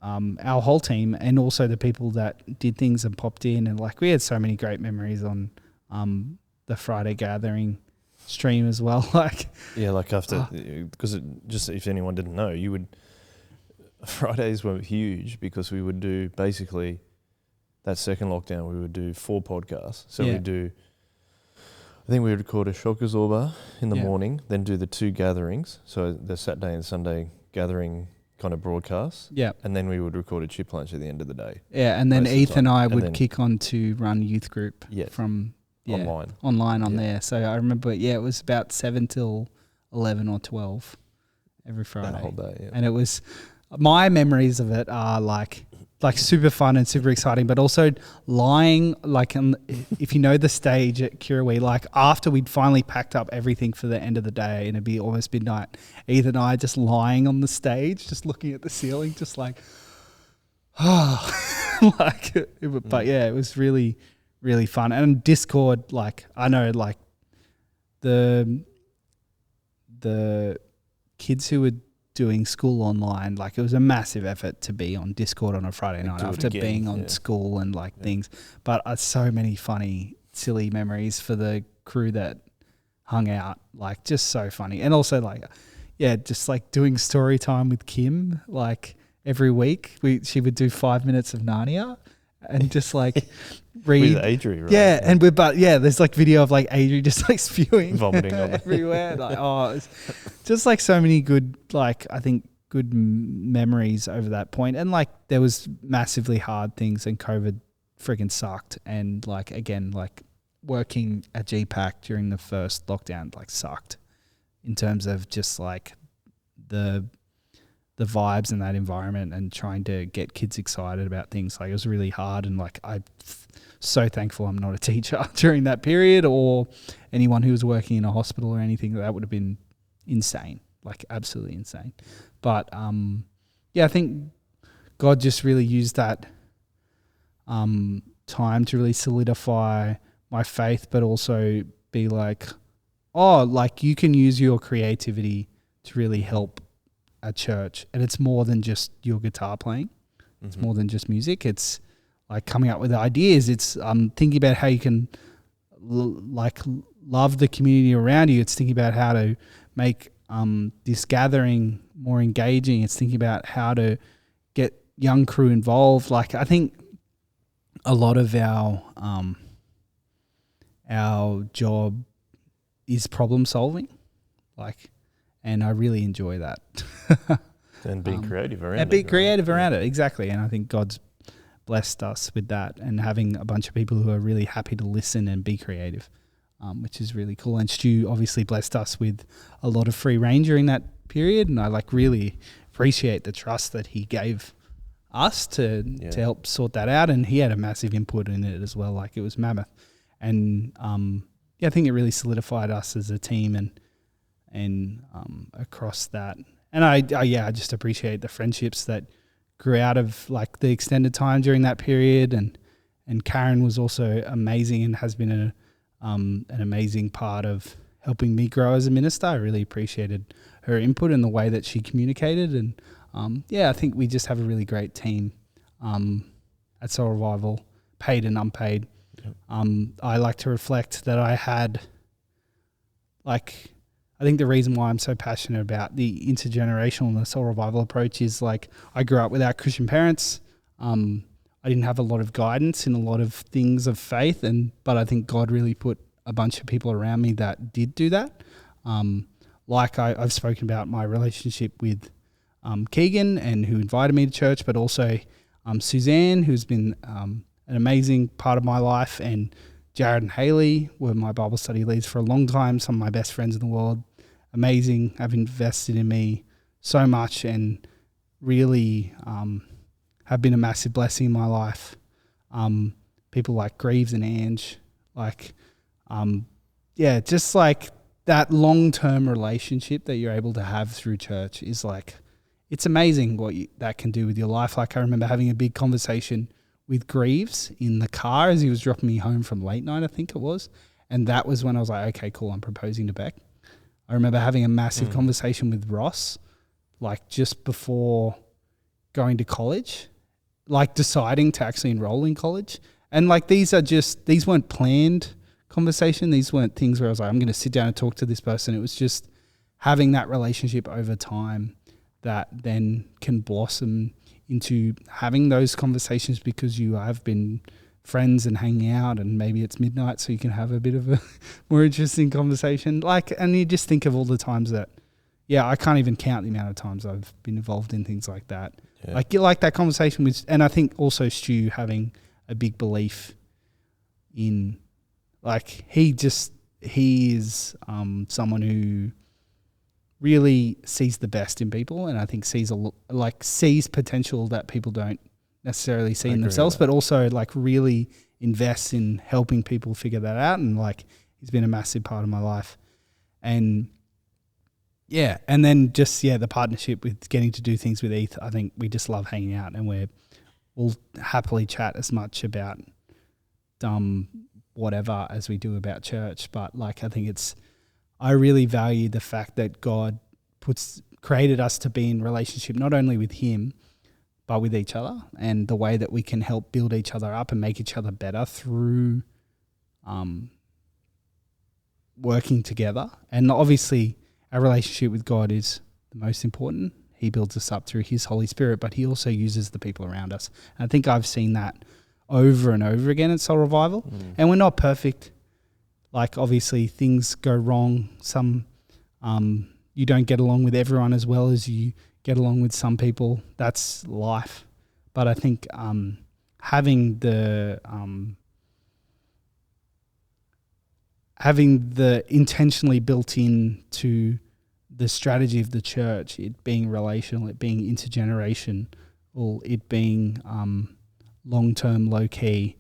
our whole team and also the people that did things and popped in. And like, we had so many great memories on the Friday gathering stream as well. Like, yeah, like after, because just if anyone didn't know, Fridays were huge because we would do basically that second lockdown, we would do 4 podcasts. So we'd do, I think we would record a Shockazorba in the morning, then do the 2 gatherings. So the Saturday and Sunday gathering kind of broadcasts. Yeah. And then we would record a Chip Lunch at the end of the day. Yeah. And then Ethan and I would kick on to run youth group from online on there. So I remember, it was about 7 till 11 or 12 every Friday. That whole day, yeah. And it was, my memories of it are like super fun and super exciting, but also lying, like, if you know the stage at Curawee, like after we'd finally packed up everything for the end of the day and it'd be almost midnight, Ethan and I just lying on the stage, just looking at the ceiling, just like, but yeah, it was really, really fun. And Discord, like, I know, like the kids who would doing school online, like it was a massive effort to be on Discord on a Friday night after being on school and like things, but so many funny, silly memories for the crew that hung out, like just so funny. And also like, just like doing story time with Kim, like every week she would do 5 minutes of Narnia and just like read. With Adri, right? Yeah, and there's like video of like Adri just like spewing, vomiting on everywhere. Like, it's just like so many good, like I think good memories over that point. And like there was massively hard things, and COVID freaking sucked. And like again, like working at GPAC during the first lockdown like sucked in terms of just like the vibes in that environment and trying to get kids excited about things. Like it was really hard, and like I'm so thankful I'm not a teacher during that period or anyone who was working in a hospital or anything. That would have been insane, like absolutely insane. But I think God just really used that time to really solidify my faith, but also be like, like you can use your creativity to really help a church, and it's more than just your guitar playing. It's more than just music. It's like coming up with ideas. It's thinking about how you can love the community around you. It's thinking about how to make this gathering more engaging. It's thinking about how to get young crew involved. Like I think a lot of our job is problem solving, like. And I really enjoy that. And being creative around it. And being creative around it, exactly. And I think God's blessed us with that, and having a bunch of people who are really happy to listen and be creative, which is really cool. And Stu obviously blessed us with a lot of free reign during that period. And I like really appreciate the trust that he gave us to help sort that out, and he had a massive input in it as well. Like, it was mammoth, and I think it really solidified us as a team and across that. And I just appreciate the friendships that grew out of like the extended time during that period, and Karen was also amazing and has been an amazing part of helping me grow as a minister. I really appreciated her input and the way that she communicated, and I think we just have a really great team at Soul Revival, paid and unpaid. I like to reflect that I had, like, I think the reason why I'm so passionate about the intergenerational and the Soul Revival approach is, like, I grew up without Christian parents. I didn't have a lot of guidance in a lot of things of faith, but I think God really put a bunch of people around me that did do that. Like I've spoken about my relationship with Keegan, and who invited me to church, but also Suzanne, who's been an amazing part of my life, and Jared and Haley were my Bible study leads for a long time, some of my best friends in the world. Amazing, have invested in me so much and really have been a massive blessing in my life. People like Greaves and Ange, like, just like that long-term relationship that you're able to have through church is like, it's amazing what that can do with your life. Like, I remember having a big conversation with Greaves in the car as he was dropping me home from late night, I think it was. And that was when I was like, okay, cool, I'm proposing to Beck. I remember having a massive conversation with Ross, like just before going to college, like deciding to actually enroll in college. And like, these weren't planned conversation. These weren't things where I was like, I'm going to sit down and talk to this person. It was just having that relationship over time that then can blossom into having those conversations because you have been friends and hanging out, and maybe it's midnight so you can have a bit of a more interesting conversation. Like, and you just think of all the times that, I can't even count the amount of times I've been involved in things like that. Yeah. Like, you like that conversation with, and I think also Stu having a big belief in, like, he is someone who really sees the best in people, and I think sees potential that people don't necessarily see in themselves, but also like really invests in helping people figure that out. And like, he's been a massive part of my life. And and then just, the partnership with getting to do things with Eth, I think we just love hanging out, and we'll happily chat as much about whatever as we do about church. But like, I think I really value the fact that God created us to be in relationship not only with him, but with each other, and the way that we can help build each other up and make each other better through working together. And obviously our relationship with God is the most important. He builds us up through his Holy Spirit, but he also uses the people around us. And I think I've seen that over and over again at Soul Revival. And we're not perfect. Like, obviously things go wrong. Some you don't get along with everyone as well as you get along with some people. That's life. But I think having the intentionally built in to the strategy of the church, it being relational, it being intergenerational, it being long-term, low-key,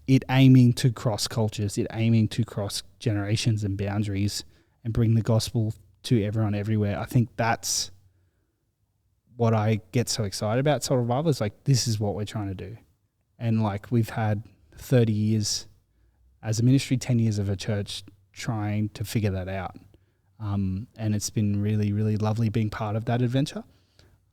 it aiming to cross cultures, it aiming to cross generations and boundaries and bring the gospel to everyone everywhere. I think that's what I get so excited about Soul Revival, is like, this is what we're trying to do. And like, we've had 30 years as a ministry, 10 years of a church trying to figure that out. And it's been really, really lovely being part of that adventure.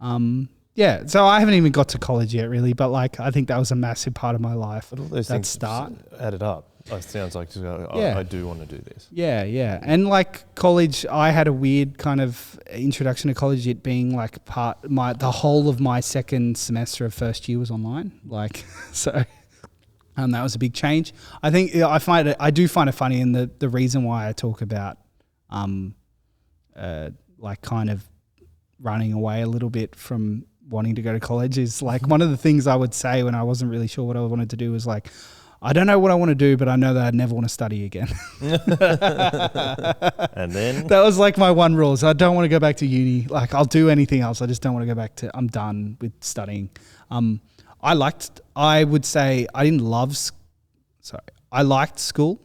So I haven't even got to college yet, really, but like, I think that was a massive part of my life. But all those that things start added up. It sounds like I do want to do this. Yeah. And like, college, I had a weird kind of introduction to college, it being like the whole of my second semester of first year was online. Like, so that was a big change. I think I do find it funny, and the reason why I talk about like kind of running away a little bit from wanting to go to college is like, one of the things I would say when I wasn't really sure what I wanted to do was like, I don't know what I want to do, but I know that I never want to study again. And then? That was like my one rule. So I don't want to go back to uni. Like I'll do anything else. I just don't want to go back to, I'm done with studying. I would say I didn't love, I liked school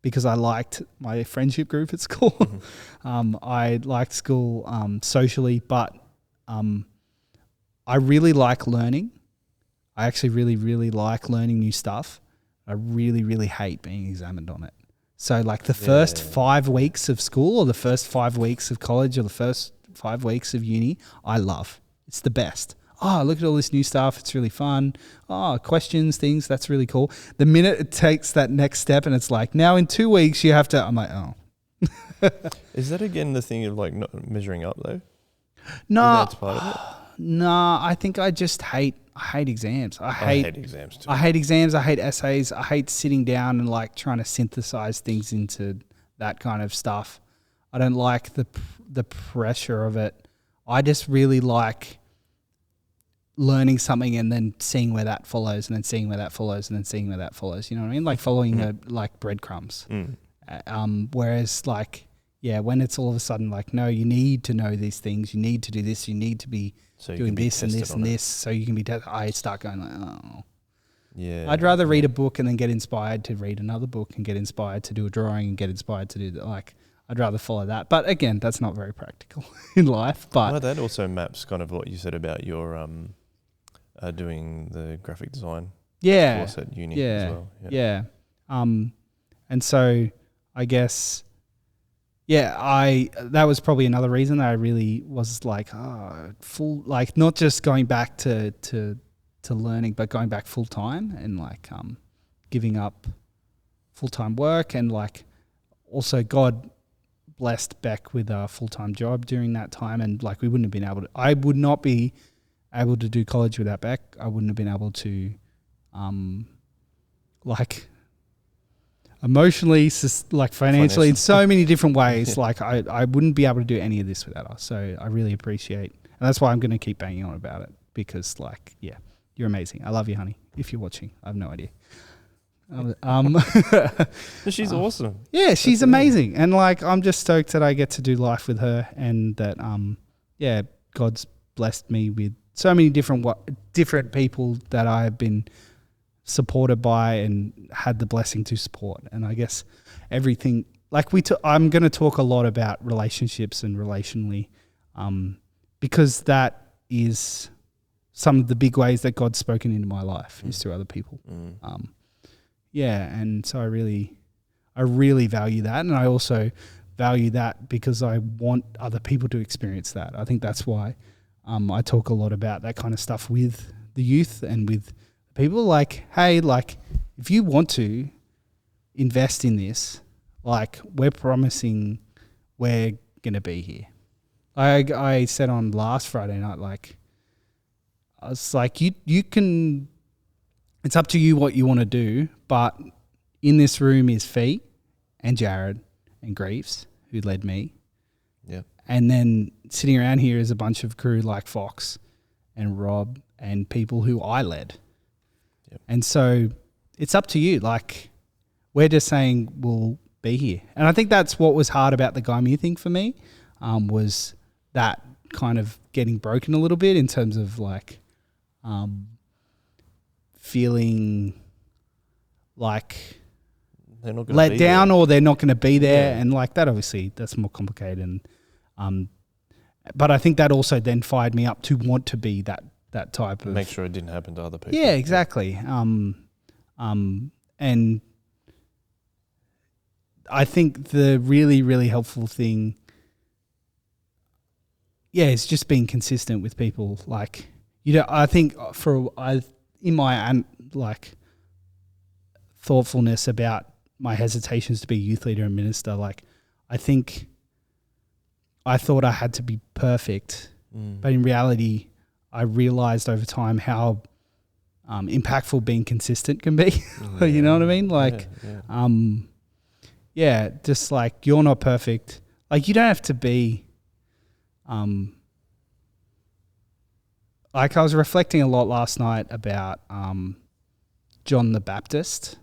because I liked my friendship group at school. I liked school socially, but I really like learning. I actually really, really like learning new stuff. I really, really hate being examined on it. So like the first 5 weeks of school or the first 5 weeks of college or the first 5 weeks of uni, I love. It's the best. Oh, look at all this new stuff. It's really fun. Oh, questions, things. That's really cool. The minute it takes that next step and it's like, now in 2 weeks you have to, I'm like, oh. Is that again the thing of like not measuring up though? No. That's part of it? No, I think I just hate exams. I hate exams too. I hate exams. I hate essays. I hate sitting down and like trying to synthesize things into that kind of stuff. I don't like the pressure of it. I just really like learning something and then seeing where that follows and then seeing where that follows and then seeing where that follows. You know what I mean? Like following like breadcrumbs. Whereas like, yeah, when it's all of a sudden like, no, you need to know these things. You need to do this. You need to be doing this and this and this so you can be tested. I start going like, oh. Yeah. I'd rather read a book and then get inspired to read another book and get inspired to do a drawing and get inspired to do that. Like, I'd rather follow that. But again, that's not very practical in life. But well, that also maps kind of what you said about your doing the graphic design course at uni as well. Yeah. And so I guess, that was probably another reason that I really was like, full, like not just going back to learning, but going back full time and like giving up full time work and like also God blessed Beck with a full time job during that time, and like we wouldn't have been able to. I would not be able to do college without Beck. I wouldn't have been able to, like. Emotionally, like financially, in so many different ways. Like I wouldn't be able to do any of this without us. So I really appreciate, and that's why I'm going to keep banging on about it because, like, yeah, you're amazing. I love you, honey. If you're watching, I have no idea. She's awesome. Yeah, she's amazing, and like I'm just stoked that I get to do life with her, and that God's blessed me with so many different people that I have been supported by and had the blessing to support. And I guess everything like I'm going to talk a lot about relationships and relationally, because that is some of the big ways that God's spoken into my life is through other people. And so I really value that, and I also value that because I want other people to experience that. I think that's why I talk a lot about that kind of stuff with the youth and with people. Like, hey, like if you want to invest in this, like we're promising we're going to be here. I said on last Friday night, like I was like, you can, it's up to you what you want to do, but in this room is Fee and Jared and Greaves, who led me. Yeah. And then sitting around here is a bunch of crew like Fox and Rob and people who I led. Yep. And so it's up to you. Like, we're just saying we'll be here. And I think that's what was hard about the Guy Mew thing for me, was that kind of getting broken a little bit in terms of like feeling like they're not let down or they're not going to be there. Yeah. And like that, obviously, that's more complicated. And but I think that also then fired me up to want to be that type of... Make sure it didn't happen to other people. Yeah, exactly. And I think the really, really helpful thing, is just being consistent with people. Like, I think in my like thoughtfulness about my hesitations to be youth leader and minister, like I think I thought I had to be perfect, but in reality, I realized over time how impactful being consistent can be. You know what I mean? Like, just like you're not perfect. Like you don't have to be. Like I was reflecting a lot last night about John the Baptist.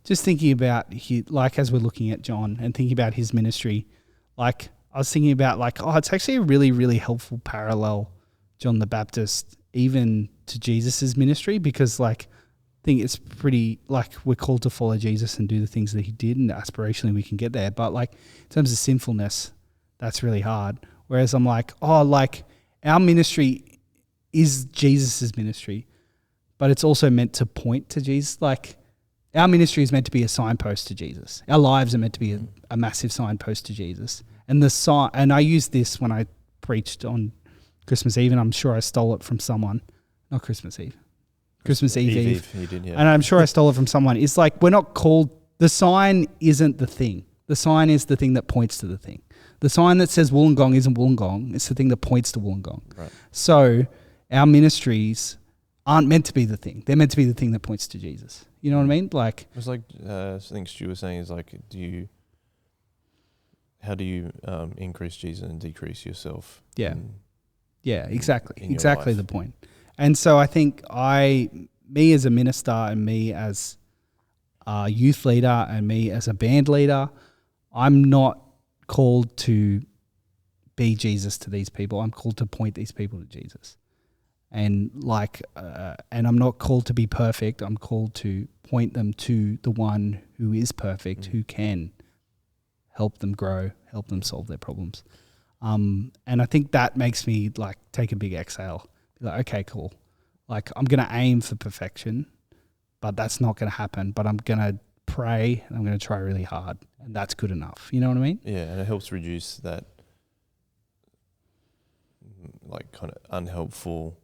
Just thinking about like as we're looking at John and thinking about his ministry, like I was thinking about like, it's actually a really, really helpful parallel, John the Baptist, even to Jesus's ministry, because like I think it's pretty like we're called to follow Jesus and do the things that he did, and aspirationally we can get there. But like in terms of sinfulness, that's really hard. Whereas I'm like, like our ministry is Jesus's ministry, but it's also meant to point to Jesus. Like our ministry is meant to be a signpost to Jesus. Our lives are meant to be a massive signpost to Jesus. And and I used this when I preached on Christmas Eve, and I'm sure I stole it from someone. Not Christmas Eve. Christmas Eve. You did, yeah. And I'm sure I stole it from someone. It's like we're not called, the sign isn't the thing. The sign is the thing that points to the thing. The sign that says Wollongong isn't Wollongong. It's the thing that points to Wollongong. Right. So our ministries aren't meant to be the thing. They're meant to be the thing that points to Jesus. You know what I mean? Like it's like I think Stu was saying is like, how do you increase Jesus and decrease yourself? Yeah. Exactly. In your exactly life. the point. And so I think me as a minister and me as a youth leader and me as a band leader, I'm not called to be Jesus to these people. I'm called to point these people to Jesus. And and I'm not called to be perfect. I'm called to point them to the one who is perfect, who can help them grow, help them solve their problems. And I think that makes me like take a big exhale. Be like, okay, cool. Like I'm going to aim for perfection, but that's not going to happen. But I'm going to pray and I'm going to try really hard, and that's good enough. You know what I mean? Yeah, and it helps reduce that like kind of unhelpful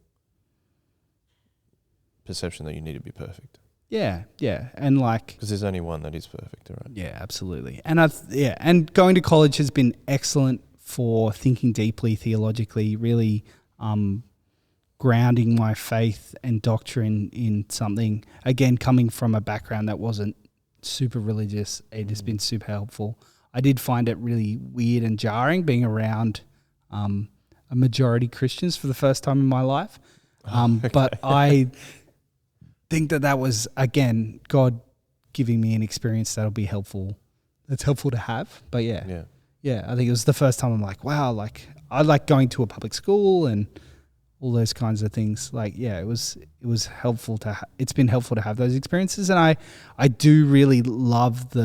perception that you need to be perfect. Yeah, and like because there's only one that is perfect, right? Yeah, absolutely. And and going to college has been excellent for thinking deeply theologically, really grounding my faith and doctrine in something. Again, coming from a background that wasn't super religious, it has been super helpful. I did find it really weird and jarring being around a majority Christians for the first time in my life, but I think that was, again, God giving me an experience that'll be helpful. That's helpful to have. But yeah, I think it was the first time I'm like, wow, like I like going to a public school and all those kinds of things. Like, it was helpful to. It's been helpful to have those experiences, and I do really love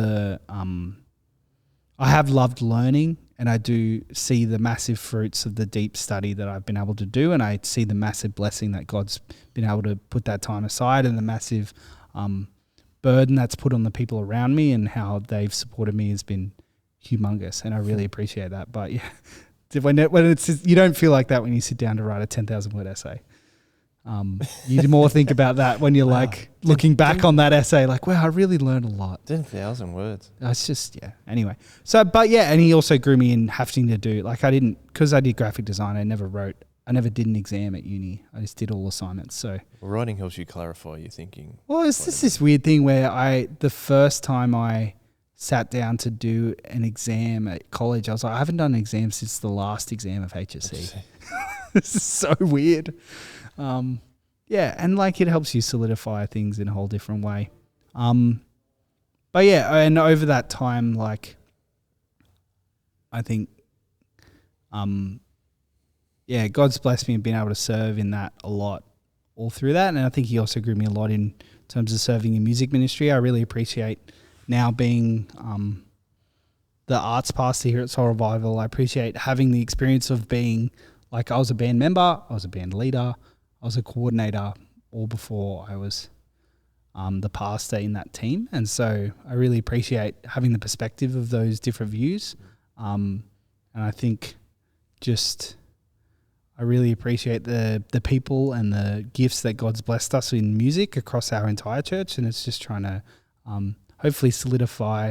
I have loved learning, and I do see the massive fruits of the deep study that I've been able to do, and I see the massive blessing that God's been able to put that time aside, and the massive burden that's put on the people around me, and how they've supported me has been humongous, and I really appreciate that. But yeah, when it's, you don't feel like that when you sit down to write a 10,000 word essay. You more think about that when you're like looking back on that essay, like, wow, I really learned a lot. 10,000 words. It's just, anyway. So, but yeah, and he also grew me in having to do, like because I did graphic design, I never did an exam at uni. I just did all assignments. So writing helps you clarify your thinking. Well, it's just this weird thing where the first time I sat down to do an exam at college, I was like, I haven't done an exam since the last exam of HSC. This is so weird. And like it helps you solidify things in a whole different way. But yeah, and over that time, like I think, God's blessed me and been able to serve in that a lot all through that. And I think he also grew me a lot in terms of serving in music ministry. I really appreciate now being the arts pastor here at Soul Revival. I appreciate having the experience of being, like, I was a band member, I was a band leader, I was a coordinator, all before I was the pastor in that team. And so I really appreciate having the perspective of those different views. And I think I really appreciate the people and the gifts that God's blessed us in music across our entire church. And it's just trying to hopefully solidify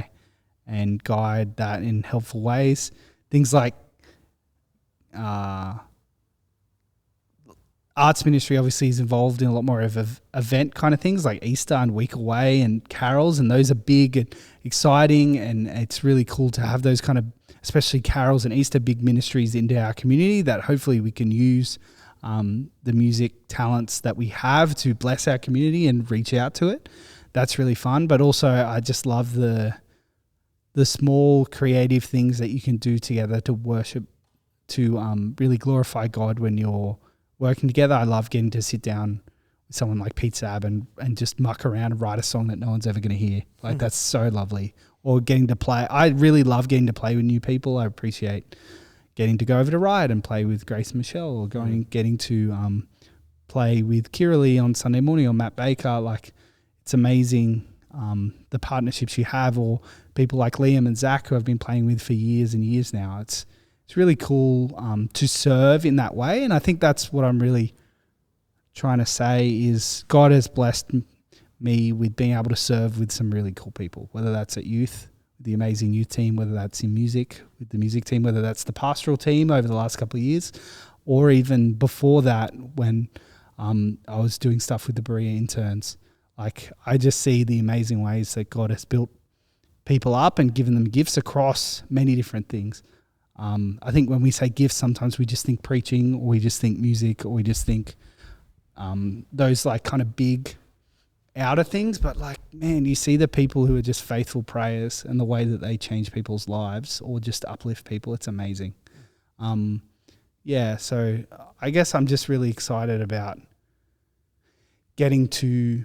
and guide that in helpful ways. Things like arts ministry obviously is involved in a lot more of event kind of things like Easter and Week Away and carols, and those are big and exciting, and it's really cool to have those kind of, especially carols and Easter, big ministries into our community that hopefully we can use the music talents that we have to bless our community and reach out to it. That's really fun. But also I just love the small creative things that you can do together to worship, to really glorify God when you're working together. I love getting to sit down with someone like Pete Sabb and just muck around and write a song that no one's ever going to hear. Like that's so lovely. Or getting to play. I really love getting to play with new people. I appreciate getting to go over to Riot and play with Grace and Michelle, or getting to play with Kira Lee on Sunday morning, or Matt Baker. Like it's amazing the partnerships you have, or people like Liam and Zach who I've been playing with for years and years now. It's really cool to serve in that way. And I think that's what I'm really trying to say is God has blessed me with being able to serve with some really cool people, whether that's at youth, the amazing youth team, whether that's in music with the music team, whether that's the pastoral team over the last couple of years, or even before that when I was doing stuff with the Berea interns. Like I just see the amazing ways that God has built people up and given them gifts across many different things. I think when we say gifts, sometimes we just think preaching, or we just think music, or we just think those like kind of big outer things. But like, man, you see the people who are just faithful prayers and the way that they change people's lives or just uplift people. It's amazing. So I guess I'm just really excited about getting to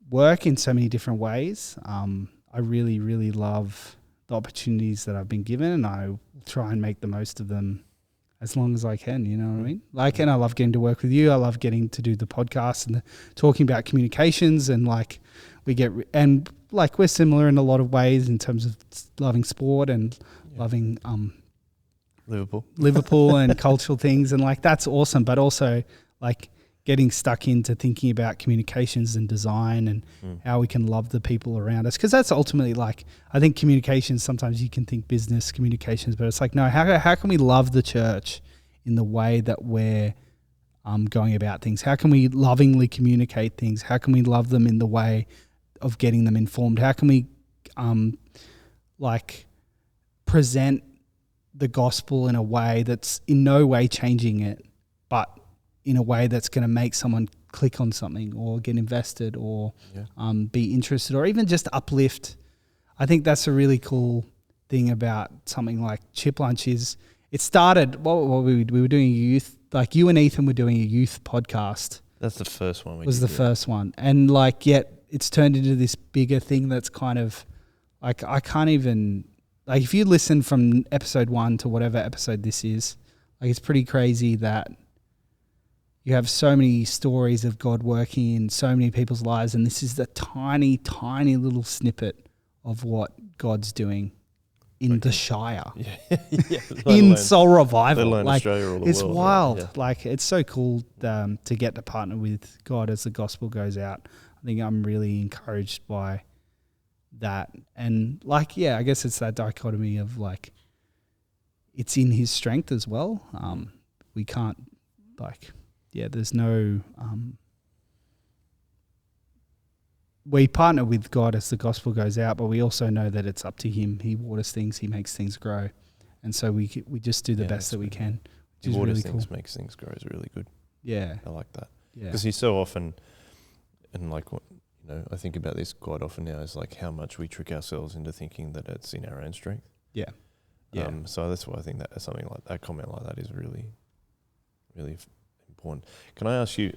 work in so many different ways. I really, really love the opportunities that I've been given, and I will try and make the most of them as long as I can, you know what I mean? Like, and I love getting to work with you. I love getting to do the podcast and talking about communications, and like we're similar in a lot of ways in terms of loving sport and loving Liverpool and cultural things, and like that's awesome. But also like getting stuck into thinking about communications and design and how we can love the people around us. Because that's ultimately like, I think communications, sometimes you can think business communications, but it's like, no, how can we love the church in the way that we're going about things? How can we lovingly communicate things? How can we love them in the way of getting them informed? How can we present the gospel in a way that's in no way changing it, but in a way that's going to make someone click on something or get invested or be interested or even just uplift. I think that's a really cool thing about something like Chip Lunch is it started, we were doing a youth, like you and Ethan were doing a youth podcast. That's the first one. First one. And like, yet it's turned into this bigger thing that's kind of like, I can't even, like if you listen from episode 1 to whatever episode this is, like it's pretty crazy that you have so many stories of God working in so many people's lives, and this is the tiny, tiny little snippet of what God's doing in the Shire, in Soul Revival. Like, it's wild. Yeah. Like, it's so cool to get to partner with God as the gospel goes out. I think I'm really encouraged by that. And like, yeah, I guess it's that dichotomy of like, it's in His strength as well. We can't there's no, we partner with God as the gospel goes out, but we also know that it's up to Him. He waters things, He makes things grow. And so we just do the best that we can, which is really cool. Makes things grow is really good. Yeah. I like that. Yeah. Because He's so often, and like, I think about this quite often now, is like how much we trick ourselves into thinking that it's in our own strength. Yeah. Yeah. So that's why I think that something like that, comment like that is really, really important. Can I ask you,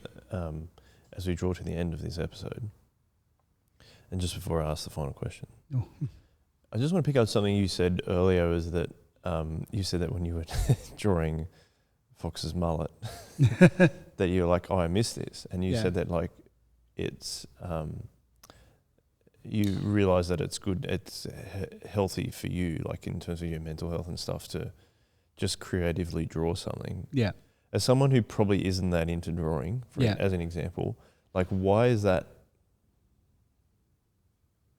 as we draw to the end of this episode, and just before I ask the final question, I just want to pick up something you said earlier, is that you said that when you were drawing Fox's mullet, that you were like, oh, I missed this. And you said that like it's, you realise that it's good, it's healthy for you, like in terms of your mental health and stuff, to just creatively draw something. Yeah. As someone who probably isn't that into drawing, as an example, like why is that?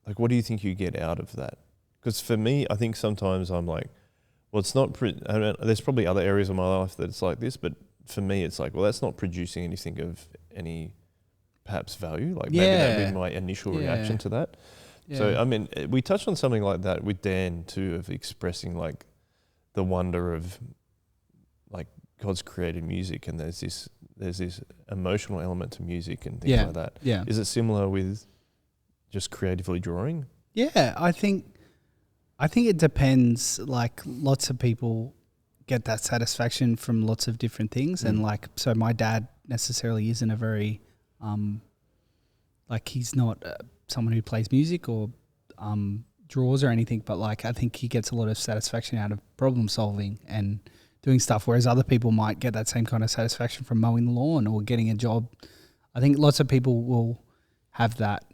Like, what do you think you get out of that? Because for me, I think sometimes I'm like, well, it's not, there's probably other areas of my life that it's like this, but for me, it's like, well, that's not producing anything of any perhaps value. Like maybe that would be my initial reaction to that. Yeah. So, I mean, we touched on something like that with Dan too, of expressing like the wonder of like God's created music, and there's this emotional element to music and things like that. Yeah. Is it similar with just creatively drawing? Yeah, I think it depends. Like, lots of people get that satisfaction from lots of different things, and like, so my dad necessarily isn't a very like, he's not someone who plays music or draws or anything, but like, I think he gets a lot of satisfaction out of problem solving and doing stuff, whereas other people might get that same kind of satisfaction from mowing the lawn or getting a job. I think lots of people will have that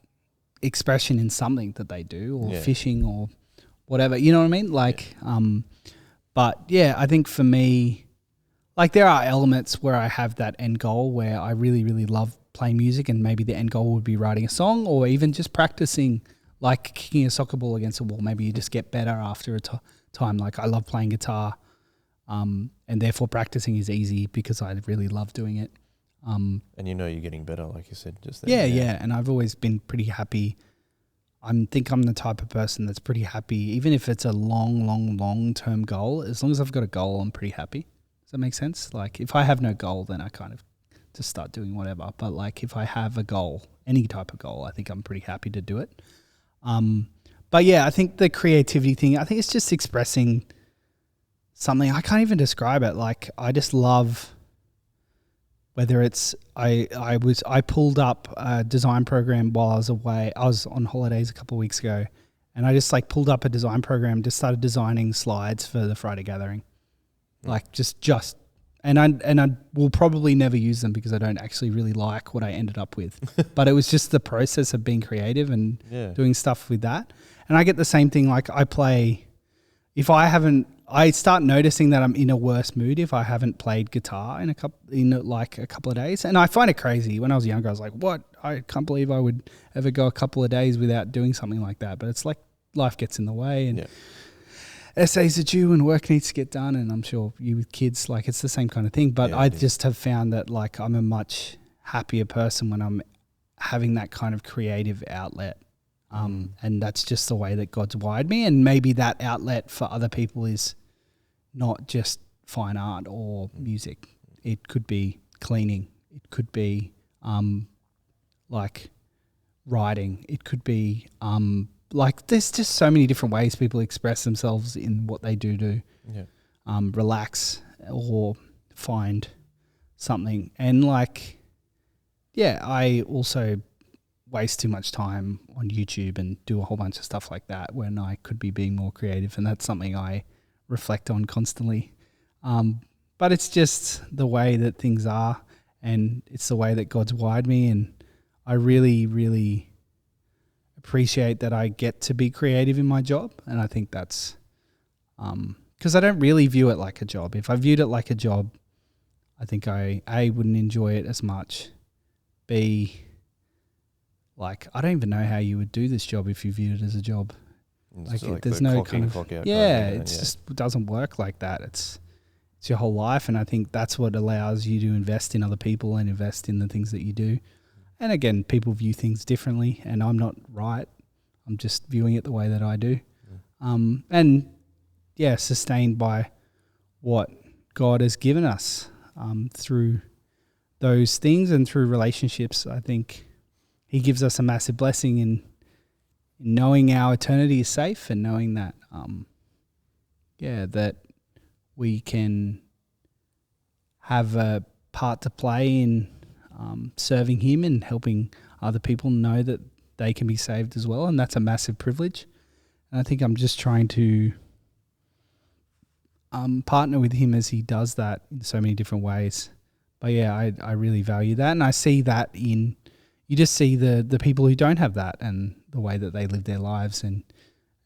expression in something that they do, or fishing or whatever, you know what I mean? Like, but yeah, I think for me, like, there are elements where I have that end goal where I really, really love playing music, and maybe the end goal would be writing a song, or even just practicing, like kicking a soccer ball against a wall. Maybe you just get better after a time. Like, I love playing guitar, and therefore practicing is easy because I really love doing it. And you're getting better, like you said just then. Yeah. And I've always been pretty happy. I think I'm the type of person that's pretty happy, even if it's a long-term goal. As long as I've got a goal, I'm pretty happy. Does that make sense? Like, if I have no goal, then I kind of just start doing whatever. But like, if I have a goal, any type of goal, I think I'm pretty happy to do it. But yeah, I think the creativity thing, I think it's just expressing something. I can't even describe it. Like, I just love, whether it's, I pulled up a design program while I was away. I was on holidays a couple of weeks ago, and I just like pulled up a design program, just started designing slides for the Friday gathering. Like, just, and I will probably never use them because I don't actually really like what I ended up with. But it was just the process of being creative and doing stuff with that. And I get the same thing. Like, I start noticing that I'm in a worse mood if I haven't played guitar in a couple of days. And I find it crazy. When I was younger, I was like, what? I can't believe I would ever go a couple of days without doing something like that. But it's like, life gets in the way, and essays are due and work needs to get done. And I'm sure you with kids, like, it's the same kind of thing. But I just have found that, like, I'm a much happier person when I'm having that kind of creative outlet. And that's just the way that God's wired me. And maybe that outlet for other people is not just fine art or music. It could be cleaning. It could be like writing. It could be like, there's just so many different ways people express themselves in what they do. Relax or find something. And like, I also waste too much time on YouTube and do a whole bunch of stuff like that when I could be being more creative. And that's something I reflect on constantly. But it's just the way that things are, and it's the way that God's wired me. And I really, really appreciate that I get to be creative in my job. And I think that's because I don't really view it like a job. If I viewed it like a job, I think I wouldn't enjoy it as much. B, like, I don't even know how you would do this job if you viewed it as a job. Like there's no kind of clock out. Just doesn't work like that. It's your whole life, and I think that's what allows you to invest in other people and invest in the things that you do. And again, people view things differently, and I'm not right. I'm just viewing it the way that I do. And sustained by what God has given us through those things and through relationships. I think He gives us a massive blessing in knowing our eternity is safe, and knowing that, that we can have a part to play in serving Him and helping other people know that they can be saved as well. And that's a massive privilege. And I think I'm just trying to partner with Him as He does that in so many different ways. But I really value that. And I see that you just see the people who don't have that and the way that they live their lives, and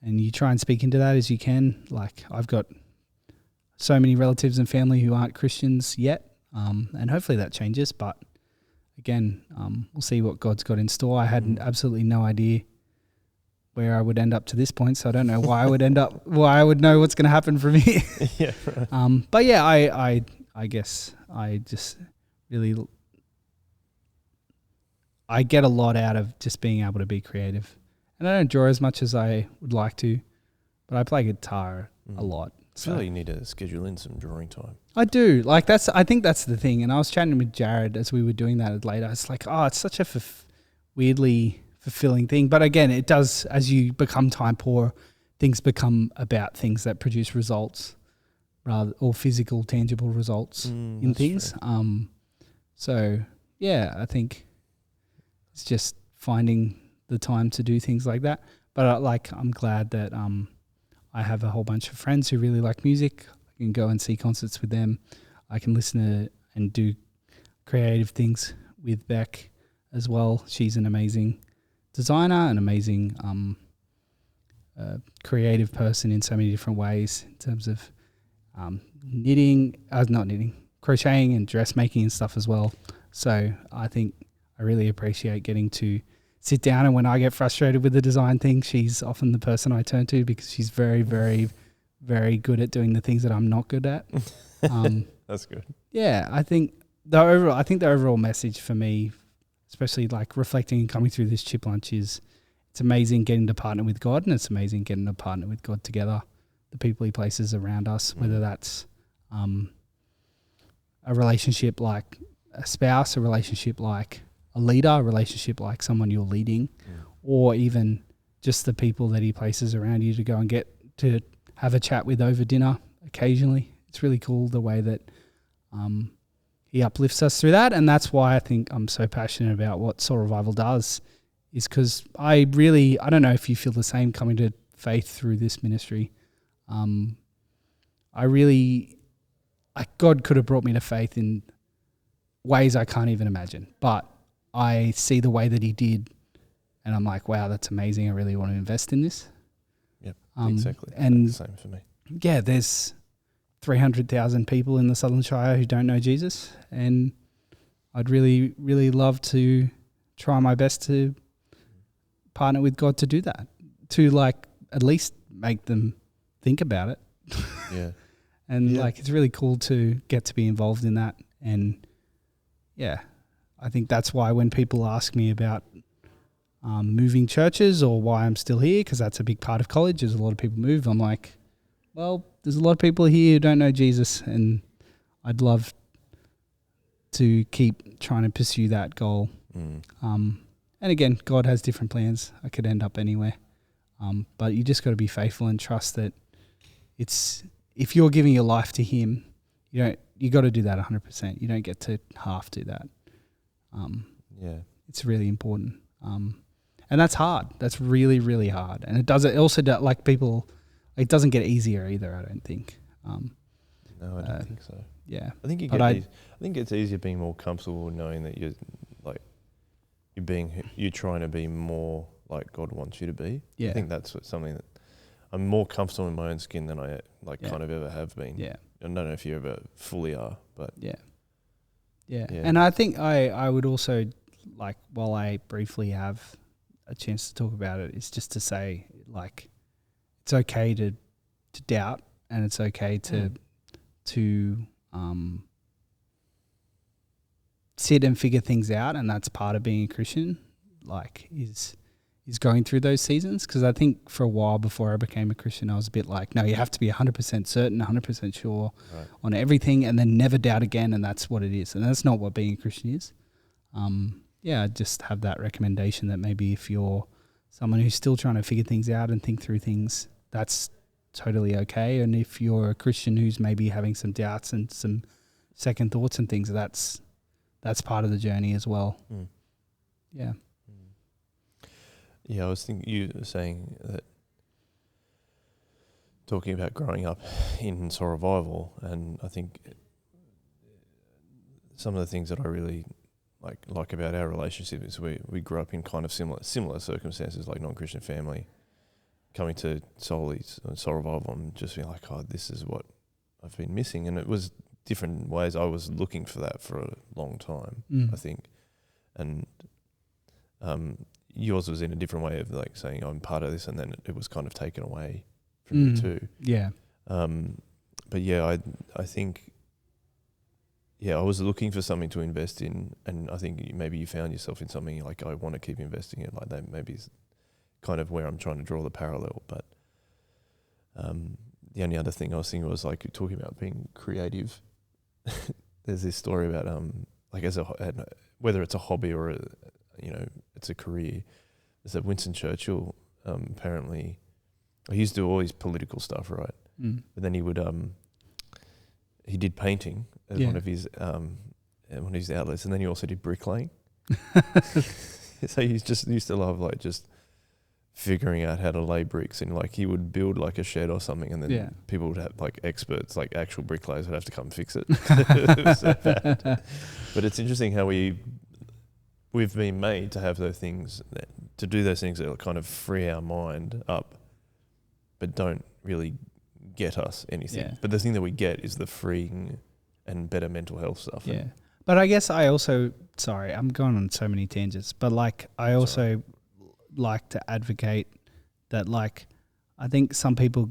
you try and speak into that as you can. Like, I've got so many relatives and family who aren't Christians yet, and hopefully that changes. But again, we'll see what God's got in store. I had absolutely no idea where I would end up to this point, so I don't know why I would why I would know what's going to happen from here. But I guess I just really, I get a lot out of just being able to be creative. And I don't draw as much as I would like to, but I play guitar a lot. I feel like you need to schedule in some drawing time. I do. Like I think that's the thing. And I was chatting with Jared as we were doing that later. It's like, it's such a weirdly fulfilling thing. But again, it does, as you become time poor, things become about things that produce results or physical, tangible results in things. So yeah, I think it's just finding the time to do things like that. But I'm glad that I have a whole bunch of friends who really like music. I can go and see concerts with them. I can listen to and do creative things with Beck as well. She's an amazing designer, an amazing creative person in so many different ways in terms of crocheting and dressmaking and stuff as well. So I think I really appreciate getting to sit down, and when I get frustrated with the design thing, she's often the person I turn to because she's very, very, very good at doing the things that I'm not good at. That's good. Yeah, I think the overall message for me, especially like reflecting and coming through this chip lunch, is it's amazing getting to partner with God, and it's amazing getting to partner with God together. The people He places around us, whether that's a relationship like a spouse, a relationship like a leader, a relationship like someone you're leading, or even just the people that He places around you to go and get to have a chat with over dinner occasionally. It's really cool the way that He uplifts us through that. And that's why I think I'm so passionate about what Soul Revival does, is because I don't know if you feel the same coming to faith through this ministry. God could have brought me to faith in ways I can't even imagine, but I see the way that He did, and I'm like, wow, that's amazing. I really want to invest in this. Yep, exactly. And the same for me. Yeah, there's 300,000 people in the Southern Shire who don't know Jesus, and I'd really, really love to try my best to partner with God to do that, to like at least make them think about it. Yeah. And it's really cool to get to be involved in that. And yeah, I think that's why when people ask me about moving churches or why I'm still here, because that's a big part of college, is a lot of people move. I'm like, well, there's a lot of people here who don't know Jesus, and I'd love to keep trying to pursue that goal. And again, God has different plans. I could end up anywhere. But you just got to be faithful and trust that if you're giving your life to Him, you got to do that 100%. You don't get to half do that. It's really important. And that's hard. That's really, really hard. And it doesn't get easier either, I don't think. No, I don't think so. Yeah. I think it's easier being more comfortable knowing that you're trying to be more like God wants you to be. Yeah. I think that's something that I'm more comfortable in my own skin than I kind of ever have been. Yeah. I don't know if you ever fully are, but yeah. And I think I would also, like, while I briefly have a chance to talk about it, is just to say, like, it's okay to doubt, and it's okay to sit and figure things out, and that's part of being a Christian. Like, is going through those seasons, because I think for a while before I became a Christian, I was a bit like, no, you have to be 100% certain, 100% sure on everything, and then never doubt again, and that's what it is. And that's not what being a Christian is. I just have that recommendation that maybe if you're someone who's still trying to figure things out and think through things, that's totally okay. And if you're a Christian who's maybe having some doubts and some second thoughts and things, that's part of the journey as well. Yeah. Yeah, I was thinking you were saying that, talking about growing up in Soul Revival, and I think some of the things that I really like about our relationship is we grew up in kind of similar circumstances, like non-Christian family, coming to Soul Revival and just being like, oh, this is what I've been missing. And it was different ways. I was looking for that for a long time, I think. And yours was in a different way of like saying I'm part of this, and then it was kind of taken away from me too. Yeah. But yeah, I think, I was looking for something to invest in, and I think maybe you found yourself in something like, I want to keep investing in, like that maybe is kind of where I'm trying to draw the parallel. But the only other thing I was thinking was like talking about being creative. There's this story about like whether it's a hobby or it's a career. Is that Winston Churchill apparently he used to do all his political stuff, right? But then he would he did painting as one of his outlets, and then he also did bricklaying. So he just used to love like just figuring out how to lay bricks, and like he would build like a shed or something, and then people would have like experts, like actual bricklayers would have to come fix it. It was so bad. But it's interesting how we've been made to have those things, to do those things that kind of free our mind up, but don't really get us anything. Yeah. But the thing that we get is the freeing and better mental health stuff. Yeah. But I guess I also, sorry, I'm going on so many tangents, but like I also like to advocate that, like, I think some people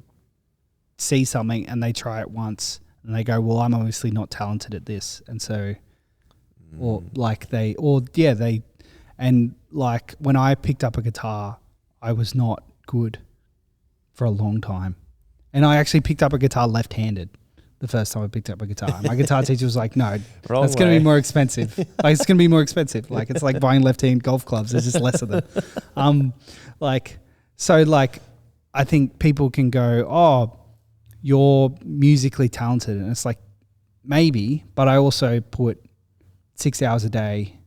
see something and they try it once and they go, well, I'm obviously not talented at this. And so, and like when I picked up a guitar, I was not good for a long time. And I actually picked up a guitar left-handed the first time I picked up a guitar. My guitar teacher was like, no, that's going to be more expensive. Like, it's going to be more expensive. Like, it's like buying left-hand golf clubs. There's just less of them. I think people can go, oh, you're musically talented. And it's like, maybe, but I also put 6 hours a day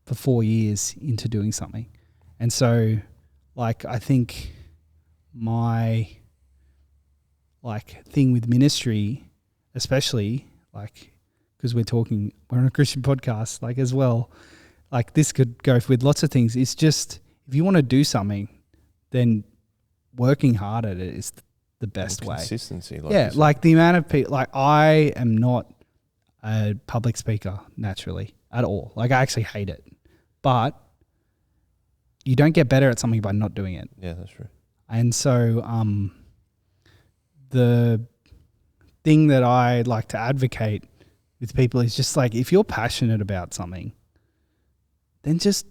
for 4 years into doing something. And so, like, I think my thing with ministry, especially like, because we're on a Christian podcast, like as well, like this could go with lots of things. It's just, if you want to do something, then working hard at it is the best way. Consistency. Like the amount of people, like I am not a public speaker naturally at all. Like I actually hate it, but you don't get better at something by not doing it. Yeah, that's true. And so, the thing that I like to advocate with people is just like, if you're passionate about something, then just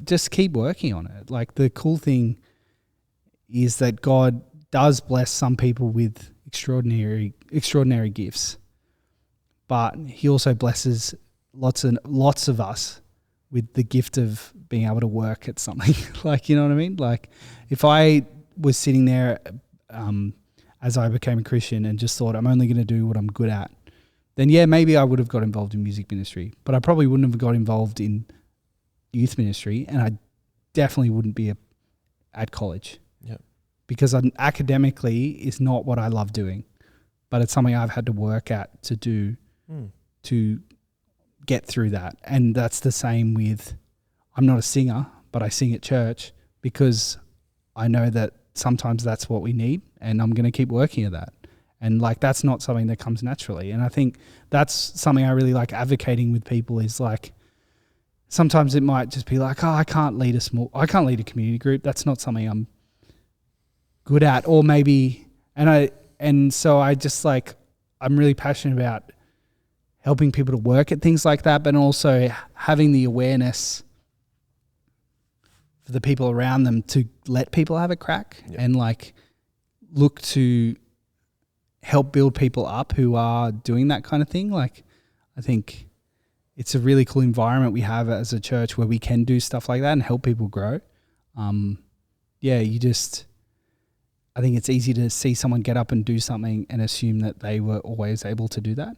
just keep working on it. Like the cool thing is that God does bless some people with extraordinary gifts, but he also blesses lots of us with the gift of being able to work at something. Like, you know what I mean? Like if I was sitting there, as I became a Christian and just thought I'm only going to do what I'm good at, then yeah, maybe I would have got involved in music ministry, but I probably wouldn't have got involved in youth ministry, and I definitely wouldn't be at college. Yep. Because academically is not what I love doing, but it's something I've had to work at to do to get through that. And that's the same with, I'm not a singer, but I sing at church because I know that sometimes that's what we need, and I'm going to keep working at that. And like, that's not something that comes naturally. And I think that's something I really like advocating with people is like, sometimes it might just be like, oh, I can't lead a community group. That's not something I'm good at. Or maybe, and so I just like, I'm really passionate about helping people to work at things like that, but also having the awareness for the people around them to let people have a crack and like look to help build people up who are doing that kind of thing. Like, I think it's a really cool environment we have as a church where we can do stuff like that and help people grow. I think it's easy to see someone get up and do something and assume that they were always able to do that.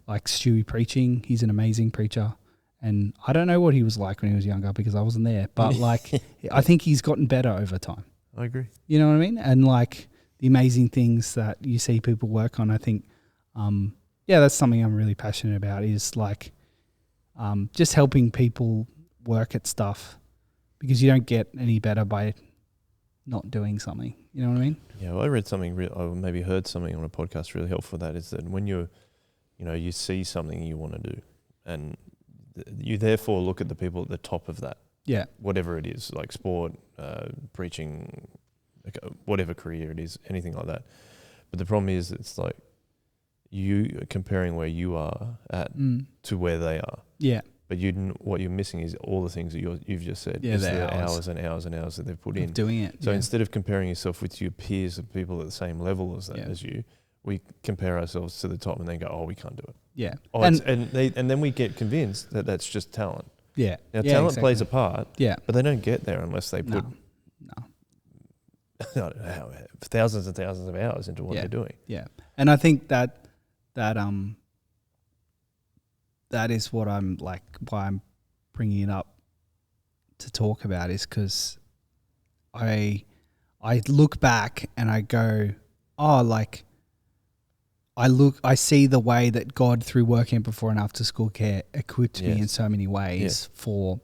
Like Stewie preaching, he's an amazing preacher. And I don't know what he was like when he was younger because I wasn't there. But like, I think he's gotten better over time. I agree. You know what I mean? And like the amazing things that you see people work on, I think, that's something I'm really passionate about is like just helping people work at stuff, because you don't get any better by not doing something. You know what I mean? Yeah, well, I read something, or maybe heard something on a podcast really helpful for that, is that when you see something you want to do and you therefore look at the people at the top of that. Yeah. Whatever it is, like sport, preaching, whatever career it is, anything like that. But the problem is it's like you comparing where you are at to where they are. Yeah. But what you're missing is all the things that you've just said. Yeah, the hours and hours and hours that they've put in. Doing it. So instead of comparing yourself with your peers of people at the same level as you, we compare ourselves to the top and then go, oh, we can't do it. Yeah. Oh, and then we get convinced that that's just talent. Yeah. Now, talent plays a part, but they don't get there unless they put I don't know how, thousands and thousands of hours into what they're doing. Yeah. And I think that is what I'm like, why I'm bringing it up to talk about, is because I look back and I go, oh, like I see the way that God, through working before and after school care, equipped me in so many ways for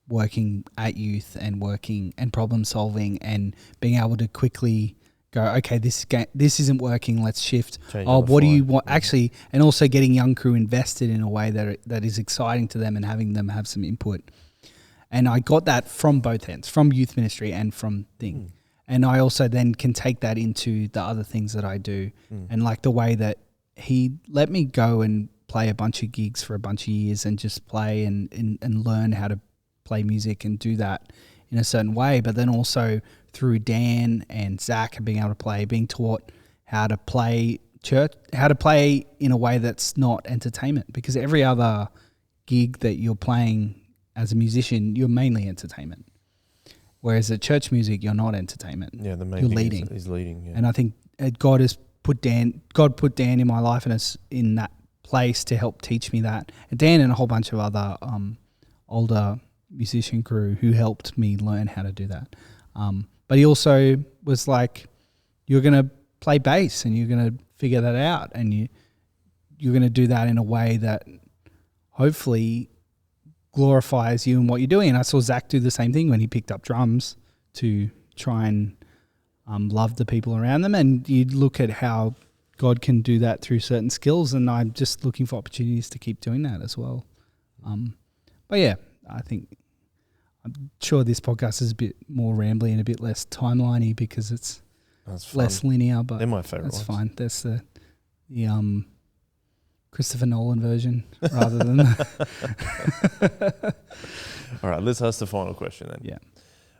working at youth and working and problem solving and being able to quickly go, okay, this isn't working, let's shift. What do you want? Actually, and also getting young crew invested in a way that is exciting to them and having them have some input. And I got that from both ends, from youth ministry and from thing. And I also then can take that into the other things that I do. And like the way that he let me go and play a bunch of gigs for a bunch of years and just play and learn how to play music and do that in a certain way. But then also through Dan and Zach and being able to play, being taught how to play church, how to play in a way that's not entertainment, because every other gig that you're playing as a musician, you're mainly entertainment. Whereas at church music, you're not entertainment. Yeah, the main you're thing leading. Is leading. Yeah. And I think God put Dan in my life and is in that place to help teach me that. And Dan and a whole bunch of other older musician crew who helped me learn how to do that. But he also was like, you're going to play bass and you're going to figure that out, and you're going to do that in a way that hopefully glorifies you and what you're doing. And I saw Zach do the same thing when he picked up drums to try and love the people around them. And you look at how God can do that through certain skills, and I'm just looking for opportunities to keep doing that as well. But yeah, I'm sure this podcast is a bit more rambly and a bit less timeliney because it's less linear, but they're my favourite ones. That's fine. That's the Christopher Nolan version rather than All right, let's ask the final question then. Yeah.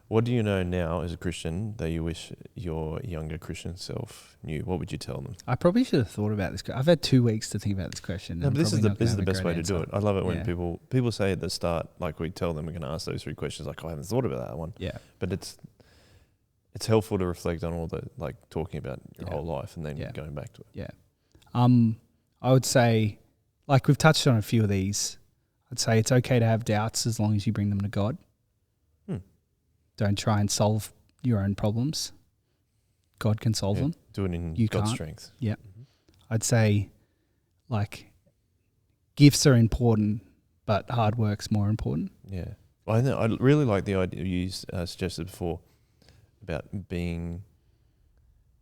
What do you know now as a Christian that you wish your younger Christian self knew? What would you tell them? I probably should have thought about this. I've had 2 weeks to think about this question. No, but this is the best way to do it. I love it when people say at the start, like we tell them we're going to ask those 3 questions, like, I haven't thought about that one. Yeah. But it's helpful to reflect on all the, like, talking about your whole life and then going back to it. Yeah. I would say, like we've touched on a few of these, I'd say it's okay to have doubts as long as you bring them to God. Don't try and solve your own problems. God can solve them. Do it in God's strength. Yeah. I'd say, like, gifts are important, but hard work's more important. Yeah. I really like the idea you suggested before about being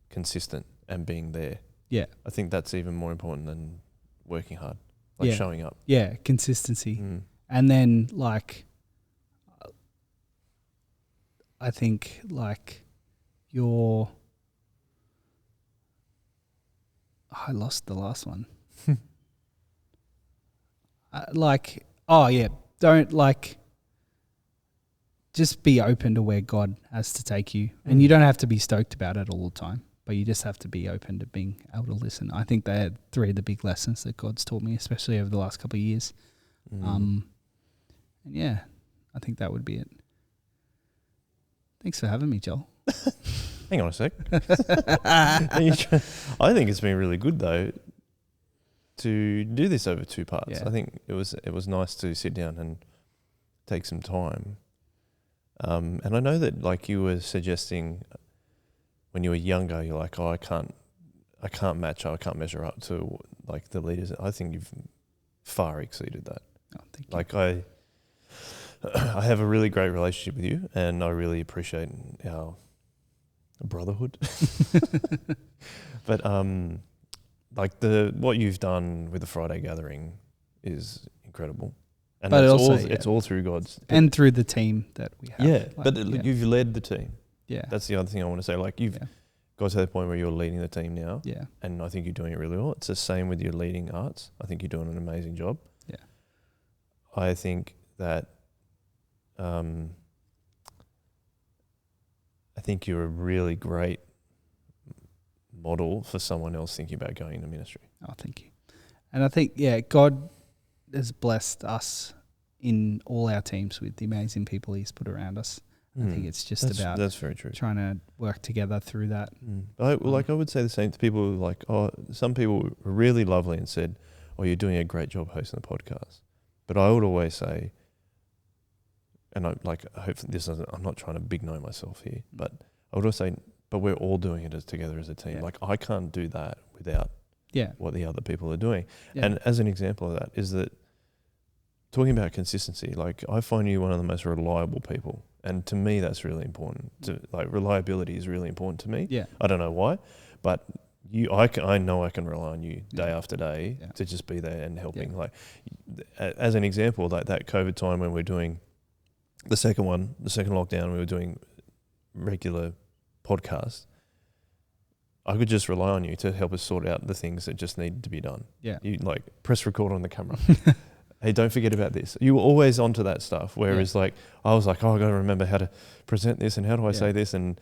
consistent and being there. Yeah. I think that's even more important than working hard, like showing up. Yeah, consistency. And then, like, I think, like, I lost the last one. Don't, like, just be open to where God has to take you. And you don't have to be stoked about it all the time, but you just have to be open to being able to listen. I think they're 3 of the big lessons that God's taught me, especially over the last couple of years. And yeah, I think that would be it. Thanks for having me, Joel. Hang on a sec. I think it's been really good though to do this over 2 parts. Yeah. I think it was nice to sit down and take some time. And I know that, like, you were suggesting when you were younger, you're like, oh, I can't measure up to, like, the leaders. I think you've far exceeded that. Oh, thank you. Like, I have a really great relationship with you, and I really appreciate our brotherhood. But like what you've done with the Friday gathering is incredible, and but it's all through God's and through the team that we have. Yeah, like, but you've led the team. Yeah, that's the other thing I want to say. Like, you've got to the point where you're leading the team now. Yeah, and I think you're doing it really well. It's the same with your leading arts. I think you're doing an amazing job. I think that I think you're a really great model for someone else thinking about going into ministry. Oh, thank you. And I think, God has blessed us in all our teams with the amazing people He's put around us. I think it's just that's very true. Trying to work together through that. I would say the same to people like, some people were really lovely and said, "Oh, you're doing a great job hosting the podcast." But I would always say, and I'm not trying to big note myself here, but I would always say, but we're all doing it together as a team. Yeah. Like I can't do that without what the other people are doing. Yeah. And as an example of that is that talking about consistency, like I find you one of the most reliable people. And to me, that's really important. Reliability is really important to me. Yeah. I don't know why, but I know I can rely on you day after day to just be there and helping. Yeah. Like, as an example, like that COVID time when we're doing the second lockdown, we were doing regular podcasts. I could just rely on you to help us sort out the things that just needed to be done. Yeah. You like press record on the camera. Hey, don't forget about this. You were always onto that stuff. Whereas like, I was like, I got to remember how to present this and how do I say this and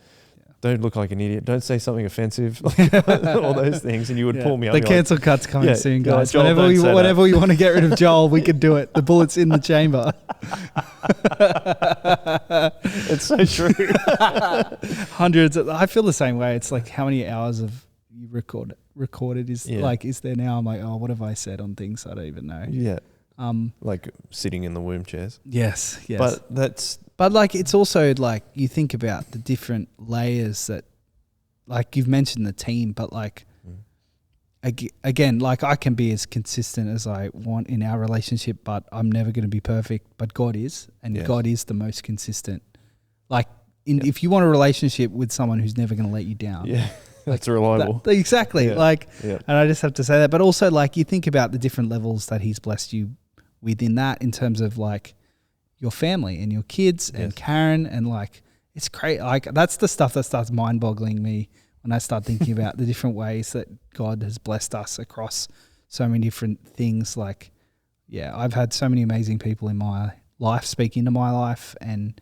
don't look like an idiot. Don't say something offensive. All those things. And you would pull me up. The cancel cut's coming soon, guys. Joel, whenever we want to get rid of Joel, we can do it. The bullet's in the chamber. It's so true. Hundreds. I feel the same way. It's like how many hours of you recorded is is there now? I'm like, oh, what have I said on things I don't even know? Yeah. Like sitting in the womb chairs. Yes. But like it's also like you think about the different layers that, like you've mentioned the team, but like again, like I can be as consistent as I want in our relationship, but I'm never going to be perfect. But God is, and God is the most consistent. Like if you want a relationship with someone who's never going to let you down, that's reliable. Exactly. And I just have to say that. But also, like, you think about the different levels that He's blessed you within that in terms of, like, your family and your kids and Karen. And, like, it's great. Like, that's the stuff that starts mind-boggling me when I start thinking about the different ways that God has blessed us across so many different things. Like, I've had so many amazing people in my life speak into my life and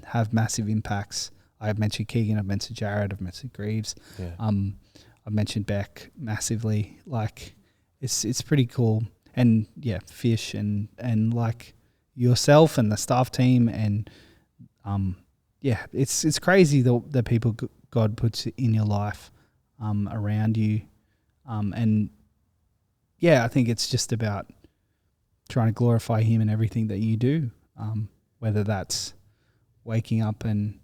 have massive impacts. I've mentioned Keegan, I've mentioned Jared, I've mentioned Greaves. Yeah. I've mentioned Beck massively. Like it's pretty cool. And Fish and like yourself and the staff team and it's crazy the people God puts in your life around you. And I think it's just about trying to glorify Him in everything that you do. Whether that's waking up and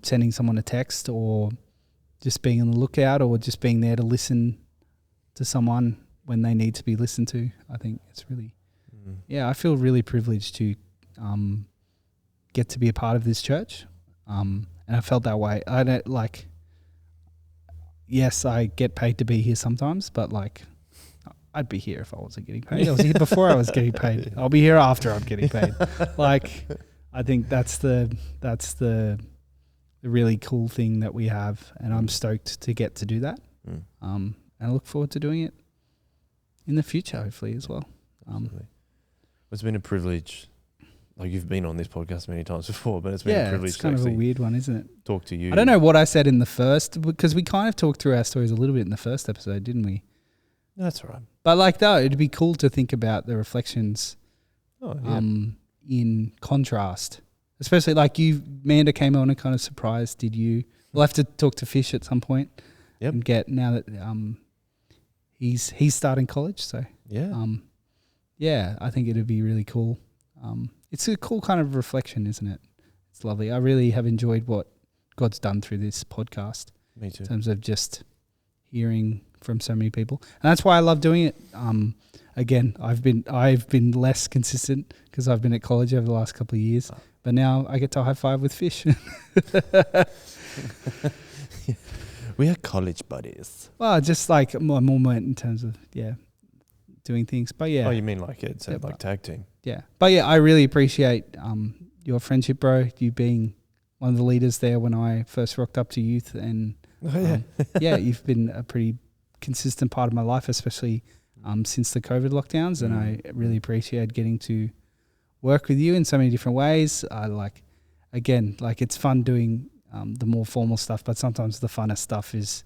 sending someone a text or just being on the lookout or just being there to listen to someone when they need to be listened to. I think it's really, I feel really privileged to get to be a part of this church. And I felt that way. I don't like, yes, I get paid to be here sometimes, but like, I'd be here if I wasn't getting paid. I was here before I was getting paid. I'll be here after I'm getting paid. Like, I think that's the really cool thing that we have, and I'm stoked to get to do that. And I look forward to doing it in the future, hopefully as well. It's been a privilege. Like you've been on this podcast many times before, but it's been a privilege. It's kind of a weird one, isn't it? Talk to you. I don't know what I said in the first, because we kind of talked through our stories a little bit in the first episode, didn't we? That's all right. But like though, it'd be cool to think about the reflections in contrast. Especially like Manda came on and kind of surprised. Did you? We'll have to talk to Fish at some point. Yep. And get now that he's starting college. So I think it'd be really cool. It's a cool kind of reflection, isn't it? It's lovely. I really have enjoyed what God's done through this podcast. Me too. In terms of just hearing from so many people, and that's why I love doing it. Again, I've been less consistent because I've been at college over the last couple of years. But now I get to high five with Fish. We are college buddies. Well, just like a moment in terms of doing things. But Oh, you mean like it's like tag team? Yeah, but I really appreciate your friendship, bro. You being one of the leaders there when I first rocked up to youth, and you've been a pretty consistent part of my life, especially since the COVID lockdowns, and I really appreciate getting to work with you in so many different ways. It's fun doing the more formal stuff, but sometimes the funnest stuff is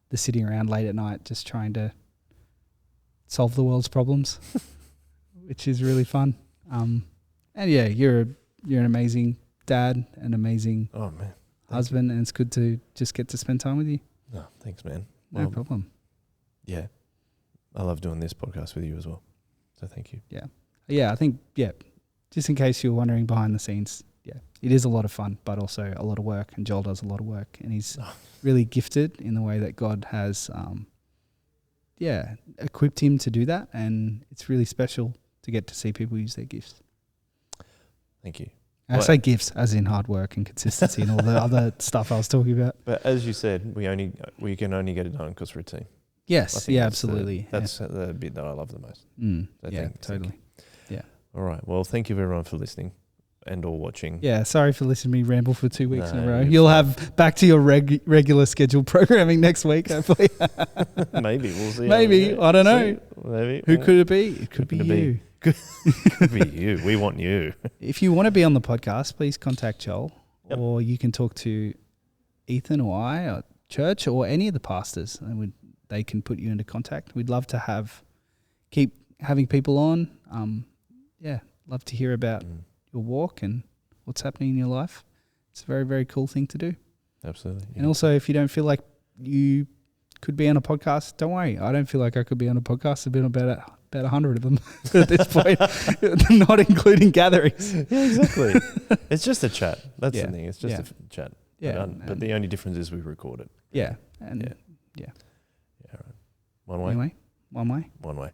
the sitting around late at night just trying to solve the world's problems, which is really fun. And yeah, you're an amazing dad, an amazing husband, and it's good to just get to spend time with you. Oh, thanks, man. No problem. Yeah. I love doing this podcast with you as well. So thank you. Yeah. Yeah, I think, just in case you're wondering behind the scenes, it is a lot of fun, but also a lot of work, and Joel does a lot of work, and he's really gifted in the way that God has, equipped him to do that, and it's really special to get to see people use their gifts. Thank you. I say gifts as in hard work and consistency and all the other stuff I was talking about. But as you said, we can only get it done because we're a team. Yes, absolutely. That's the bit that I love the most. Totally. Yeah. All right. Well, thank you everyone for listening and or watching. Yeah, sorry for listening to me ramble for 2 weeks in a row. You'll have back to your regular scheduled programming next week, hopefully. Maybe. We'll see. Maybe. I don't know. Maybe. Who could it be? It could be you. Could be you. We want you. If you want to be on the podcast, please contact Joel, or you can talk to Ethan or I or church or any of the pastors, and they can put you into contact. We'd love to keep having people on. Love to hear about your walk and what's happening in your life. It's a very, very cool thing to do. Absolutely. Yeah. And also, if you don't feel like you could be on a podcast, don't worry. I don't feel like I could be on a podcast. I've been about 100 of them at this point, not including gatherings. Yeah, exactly. It's just a chat. That's the thing. It's just a chat. Yeah. But the only difference is we record it. Yeah. And All right. One way. Anyway, one way. One way.